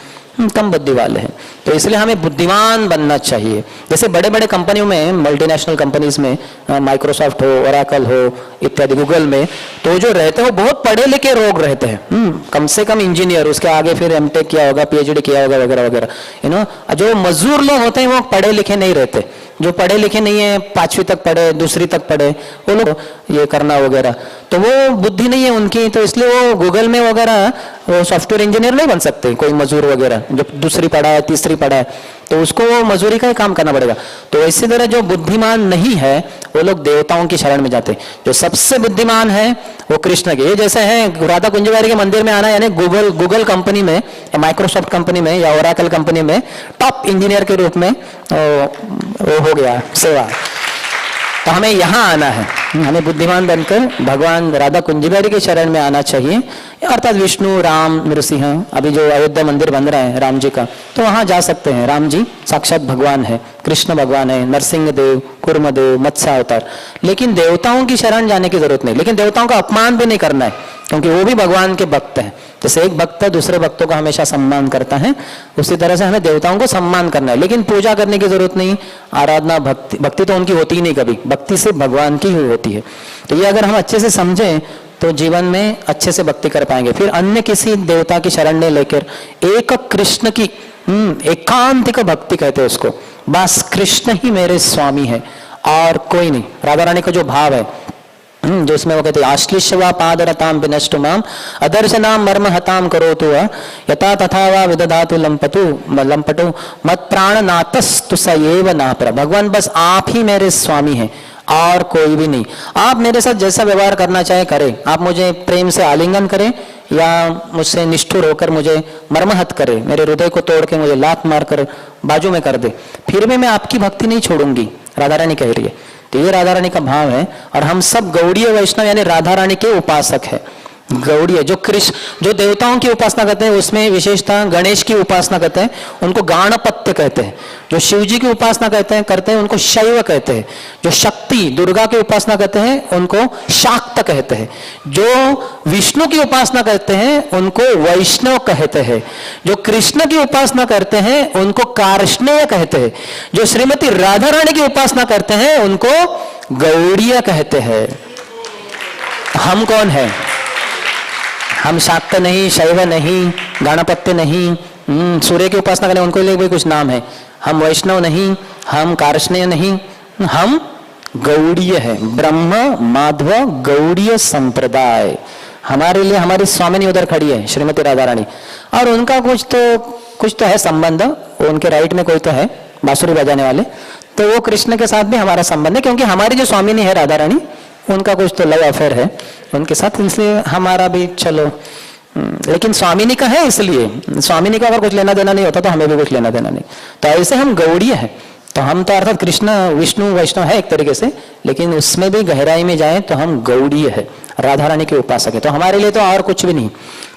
कम बुद्धि वाले हैं। तो इसलिए हमें बुद्धिमान बनना चाहिए। जैसे बड़े बड़े कंपनियों में, मल्टीनेशनल कंपनीज में, माइक्रोसॉफ्ट हो, ओरेकल हो इत्यादि, गूगल में, तो जो रहते हैं वो बहुत पढ़े लिखे लोग रहते हैं, कम से कम इंजीनियर, उसके आगे फिर एमटेक किया होगा, पीएचडी किया होगा वगैरह वगैरह। जो मजदूर लोग होते हैं वो पढ़े लिखे नहीं रहते। जो पढ़े लिखे नहीं है, 5वीं तक पढ़े, 2री तक पढ़े, वो लोग ये करना वगैरह, तो वो बुद्धि नहीं है उनकी। तो इसलिए वो गूगल में वगैरह वो सॉफ्टवेयर इंजीनियर नहीं बन सकते, कोई मजदूर वगैरह जो 2री पढ़ा है, 3री पढ़ा है, तो उसको मजदूरी का ही काम करना पड़ेगा। तो इसी तरह जो बुद्धिमान नहीं है वो लोग देवताओं की शरण में जाते हैं। जो सबसे बुद्धिमान है वो कृष्ण के, जैसे है राधा कुंज बिहारी के मंदिर में आना, यानी गूगल कंपनी में या माइक्रोसॉफ्ट कंपनी में या ओरेकल कंपनी में टॉप इंजीनियर के रूप में वो हो गया सेवा। तो हमें यहाँ आना है, हमें बुद्धिमान बनकर भगवान राधा कुंज बिहारी के शरण में आना चाहिए, अर्थात विष्णु राम नृसिंह। अभी जो अयोध्या मंदिर बन रहा है राम जी का, तो वहां जा सकते हैं। राम जी साक्षात भगवान है, कृष्ण भगवान है, नरसिंह देव, कुर्म देव, मत्स्य अवतार। लेकिन देवताओं की शरण जाने की जरूरत नहीं, लेकिन देवताओं का अपमान भी नहीं करना है, क्योंकि वो भी भगवान के भक्त हैं। जैसे एक भक्त दूसरे भक्तों का हमेशा सम्मान करता है, उसी तरह से हमें देवताओं को सम्मान करना है, लेकिन पूजा करने की जरूरत नहीं। आराधना भक्ति तो उनकी होती ही नहीं कभी, भक्ति से भगवान की ही होती है। तो ये अगर हम अच्छे से समझें तो जीवन में अच्छे से भक्ति कर पाएंगे। फिर अन्य किसी देवता की शरण नहीं लेकर एक कृष्ण की एकांतिक भक्ति कहते हैं उसको, बस कृष्ण ही मेरे स्वामी है और कोई नहीं। राधा रानी का जो भाव है, जो इसमें वो कहते हैं आश्लिष्य वा पादरताम विनष्टु माम अदर्शनाम मर्म हताम करोतु यथा तथा वा विदधातु लंपटु मत प्राण नातस्तु सएव नापर। भगवान बस आप ही मेरे स्वामी हैं और कोई भी नहीं। आप मेरे साथ जैसा व्यवहार करना चाहे करें, आप मुझे प्रेम से आलिंगन करें या मुझसे निष्ठुर होकर मुझे मर्महत करे, मेरे हृदय को तोड़ के मुझे लात मार कर बाजू में कर दे, फिर भी मैं आपकी भक्ति नहीं छोड़ूंगी, राधा रानी कह रही है। तो ये राधा रानी का भाव है। और हम सब गौड़ीय वैष्णव यानी राधा रानी के उपासक है। गौड़ीय जो कृष्ण जो देवताओं की उपासना करते हैं उसमें विशेषतः गणेश की उपासना करते हैं, उनको गाणपत्य कहते हैं। जो शिव जी की उपासना करते हैं उनको शैव कहते हैं। जो शक्ति दुर्गा की उपासना करते हैं उनको शाक्त कहते हैं। जो विष्णु की उपासना करते हैं उनको वैष्णव कहते हैं। जो कृष्ण की उपासना करते हैं उनको कार्ष्णेय कहते हैं। जो श्रीमती राधा रानी की उपासना करते हैं उनको गौड़ीय कहते हैं। हम कौन है? हम शाक्त नहीं, शैव नहीं, गाणपत्य नहीं, सूर्य की उपासना करें उनको लिए भी कुछ नाम है। हम वैष्णव नहीं, हम कार्ष्णेय नहीं, हम गौड़ीय है। ब्रह्म माधव गौड़ीय संप्रदाय हमारे लिए हमारी स्वामिनी उधर खड़ी है श्रीमती राधा रानी, और उनका कुछ तो है संबंध। उनके राइट में कोई तो है बांसुरी बजाने वाले, तो वो कृष्ण के साथ भी हमारा संबंध है, क्योंकि हमारी जो स्वामिनी है राधा रानी उनका कुछ तो लव अफेयर है उनके साथ, इसलिए हमारा भी चलो। लेकिन स्वामिनी का है, इसलिए स्वामिनी का अगर कुछ लेना देना नहीं होता तो हमें भी कुछ लेना देना नहीं। तो ऐसे हम गौड़ीय है। तो हम तो अर्थात कृष्ण विष्णु वैष्णव है एक तरीके से, लेकिन उसमें भी गहराई में जाए तो हम गौड़ीय है, राधा रानी के उपासक है। तो हमारे लिए तो और कुछ भी नहीं।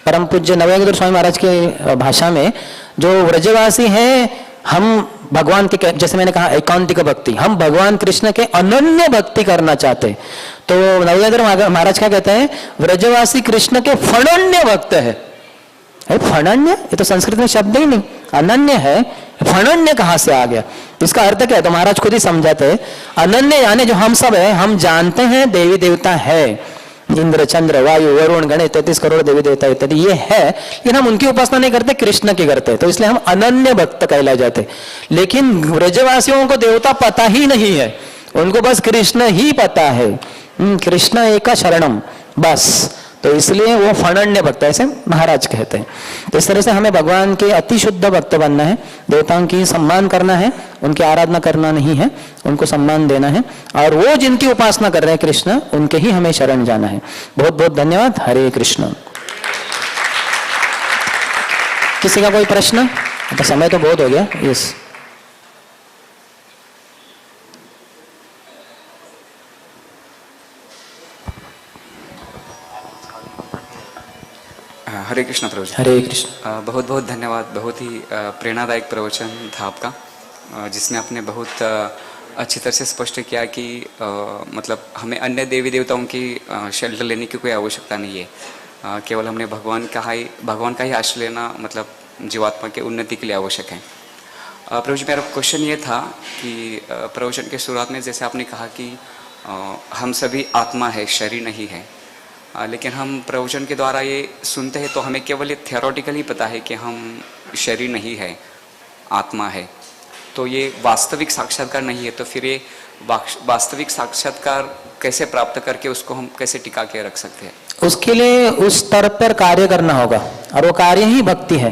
परम पूज्य नवयंग स्वामी महाराज की भाषा में जो व्रजवासी हैं, हम भगवान के, जैसे मैंने कहा एकांतिक भक्ति, हम भगवान कृष्ण के अनन्य भक्ति करना चाहते। तो नवयंग महाराज क्या कहते हैं? व्रजवासी कृष्ण के फणन्य भक्त है। फणन्य ये तो संस्कृत में शब्द ही नहीं, अनन्य है। फणन्य कहां से आ गया? इसका अर्थ क्या है? तो महाराज खुद ही समझाते हैं। अनन्य यानी जो हम सब है, हम जानते हैं देवी देवता है, इंद्र चंद्र वायु वरुण गणेश 33 करोड़ देवी देवता इत्यादि ये है, लेकिन हम उनकी उपासना नहीं करते, कृष्ण की करते। तो इसलिए हम अनन्य भक्त कहलाए जाते। लेकिन व्रजवासियों को देवता पता ही नहीं है, उनको बस कृष्ण ही पता है। कृष्ण एका शरणम बस। तो इसलिए वो फणन्य भक्त, ऐसे महाराज कहते हैं। तो इस तरह से हमें भगवान के अति शुद्ध भक्त बनना है, देवताओं की सम्मान करना है, उनकी आराधना करना नहीं है, उनको सम्मान देना है। और वो जिनकी उपासना कर रहे हैं कृष्ण, उनके ही हमें शरण जाना है। बहुत बहुत धन्यवाद। हरे कृष्ण। किसी का कोई प्रश्न? तो समय तो बहुत हो गया। यस, हरे कृष्ण प्रभु। हरे कृष्ण। बहुत बहुत धन्यवाद। बहुत ही प्रेरणादायक प्रवचन था आपका, जिसमें आपने बहुत अच्छी तरह से स्पष्ट किया कि मतलब हमें अन्य देवी देवताओं की शेल्टर लेने की कोई आवश्यकता नहीं है। केवल हमने भगवान का ही आश्रय लेना मतलब जीवात्मा के उन्नति के लिए आवश्यक है। प्रभु जी, मेरा क्वेश्चन ये था कि प्रवचन के शुरुआत में जैसे आपने कहा कि हम सभी आत्मा है, शरीर नहीं है। लेकिन हम प्रवचन के द्वारा ये सुनते हैं तो हमें केवल ये थियोरेटिकली पता है कि हम शरीर नहीं है, आत्मा है। तो ये वास्तविक साक्षात्कार नहीं है। तो फिर ये वास्तविक साक्षात्कार कैसे प्राप्त करके उसको हम कैसे टिका के रख सकते हैं? उसके लिए उस स्तर पर कार्य करना होगा, और वो कार्य ही भक्ति है।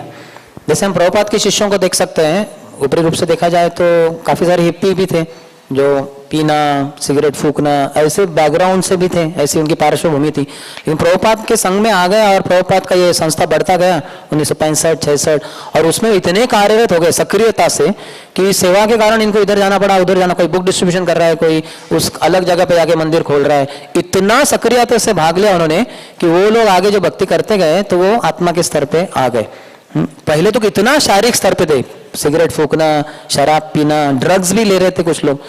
जैसे हम प्रभुपाद के शिष्यों को देख सकते हैं, ऊपरी रूप से देखा जाए तो काफी सारे हिप्पी भी थे जो पीना, सिगरेट फूकना, ऐसे बैकग्राउंड से भी थे, ऐसी उनकी पार्श्वभूमि थी। लेकिन प्रभुपाद के संग में आ गया और प्रभुपाद का ये संस्था बढ़ता गया 1965-66, और उसमें इतने कार्यरत हो गए सक्रियता से कि सेवा के कारण इनको इधर जाना पड़ा, उधर जाना, कोई बुक डिस्ट्रीब्यूशन कर रहा है, कोई उस अलग जगह पे जाके मंदिर खोल रहा है। इतना सक्रियता से भाग लिया उन्होंने कि वो लोग आगे जो भक्ति करते गए तो वो आत्मा के स्तर पे आ गए। पहले तो कितना शारीरिक स्तर पे थे, सिगरेट फूकना, शराब पीना, ड्रग्स भी ले रहे थे कुछ लोग।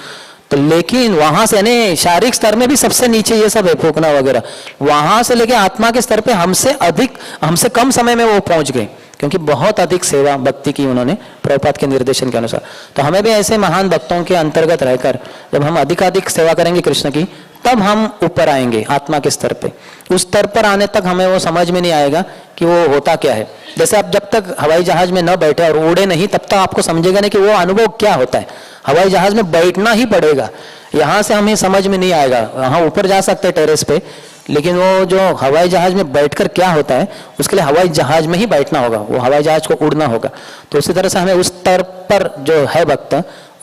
तो लेकिन वहां से यानी शारीरिक स्तर में भी सबसे नीचे ये सब है, फूकना वगैरह। वहां से लेके आत्मा के स्तर पे हमसे कम समय में वो पहुंच गए, क्योंकि बहुत अधिक सेवा भक्ति की उन्होंने प्रभुपाद के निर्देशन के अनुसार। तो हमें भी ऐसे महान भक्तों के अंतर्गत रहकर जब हम अधिकाधिक सेवा करेंगे कृष्ण की, तब हम ऊपर आएंगे आत्मा के स्तर पे। उस स्तर पर आने तक हमें वो समझ में नहीं आएगा कि वो होता क्या है। जैसे आप जब तक हवाई जहाज में न बैठे और उड़े नहीं, तब तक आपको समझेगा नहीं कि वो अनुभव क्या होता है। हवाई जहाज में बैठना ही पड़ेगा, यहाँ से हमें समझ में नहीं आएगा, हाँ ऊपर जा सकते हैं टेरेस पे, लेकिन वो जो हवाई जहाज में बैठकर क्या होता है उसके लिए हवाई जहाज में ही बैठना होगा, वो हवाई जहाज को उड़ना होगा। तो उसी तरह से हमें उस स्तर पर जो है भक्त,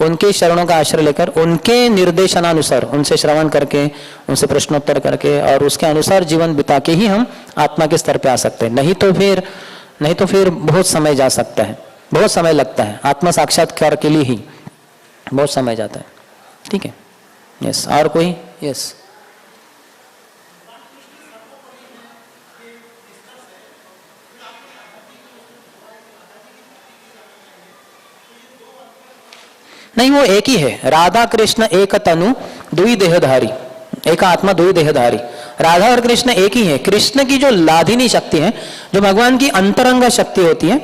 उनके शरणों का आश्रय लेकर उनके निर्देशनानुसार उनसे श्रवण करके, उनसे प्रश्नोत्तर करके और उसके अनुसार जीवन बिता के ही हम आत्मा के स्तर पे आ सकते हैं। नहीं तो फिर बहुत समय जा सकता है, बहुत समय लगता है, आत्मा साक्षात्कार के लिए ही बहुत समय जाता है। ठीक है, यस। और कोई? यस। नहीं, वो एक ही है, राधा कृष्ण एक तनु दुई देहधारी, एक आत्मा दुई देहधारी। राधा और कृष्ण एक ही है। कृष्ण की जो लादिनी शक्ति है, जो भगवान की अंतरंग शक्ति होती है,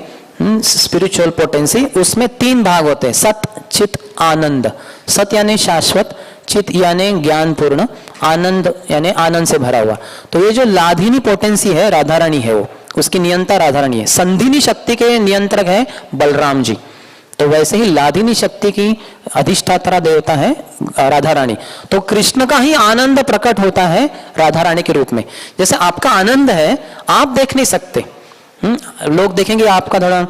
स्पिरिचुअल पोटेंसी, उसमें 3 भाग होते हैं, सत चित आनंद। सत यानी शाश्वत, चित यानी ज्ञानपूर्ण, आनंद यानी आनंद से भरा हुआ। तो ये जो लादिनी पोटेंसी है राधा रानी है, वो उसकी नियंता राधा रानी है। संधिनी शक्ति के नियंत्रक है बलराम जी। तो वैसे ही लादिनी शक्ति की अधिष्ठात्रा देवता है राधा रानी। तो कृष्ण का ही आनंद प्रकट होता है राधा रानी के रूप में। जैसे आपका आनंद है, आप देख नहीं सकते, लोग देखेंगे आपका थोड़ा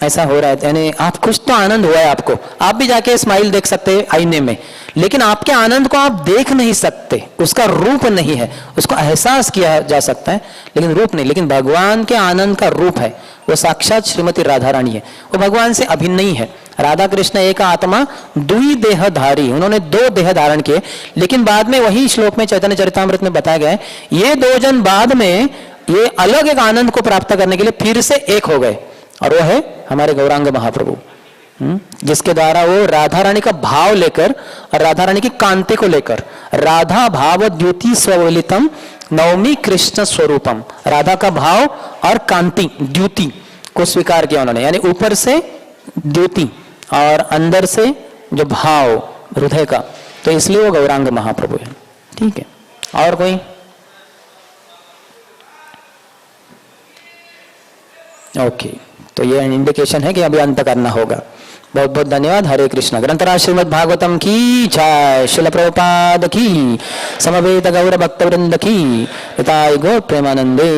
ऐसा हो रहा है, यानी आप कुछ तो आनंद हुआ है आपको, आप भी जाके स्माइल देख सकते हैं आईने में, लेकिन आपके आनंद को आप देख नहीं सकते, उसका रूप नहीं है। उसको एहसास किया जा सकता है लेकिन रूप नहीं। लेकिन भगवान के आनंद का रूप है, वो साक्षात श्रीमती राधा रानी है, वो भगवान से अभिन्न ही है। राधा कृष्ण एक आत्मा दुई देहधारी, उन्होंने 2 देह धारण किए। लेकिन बाद में वही श्लोक में चैतन्य चरितामृत में बताया गया है, ये 2 जन बाद में ये अलग एक आनंद को प्राप्त करने के लिए फिर से एक हो गए, और वो है हमारे गौरांग महाप्रभु, जिसके द्वारा वो राधा रानी का भाव लेकर और राधा रानी की कांति को लेकर, राधा भाव द्युति स्वलितम नवमी कृष्ण स्वरूपम, राधा का भाव और कांति द्युति को स्वीकार किया उन्होंने, यानी ऊपर से द्युति और अंदर से जो भाव हृदय का, तो इसलिए वो गौरांग महाप्रभु है। ठीक है, और कोई? ओके, तो ये इंडिकेशन है कि अभी अंत करना होगा। बहुत बहुत धन्यवाद। हरे कृष्ण। ग्रंथराज श्रीमद् भागवतम की जय, श्रील प्रभुपाद की, समवेत गौर भक्त वृंद की, पिताय गौर प्रेमानंदे।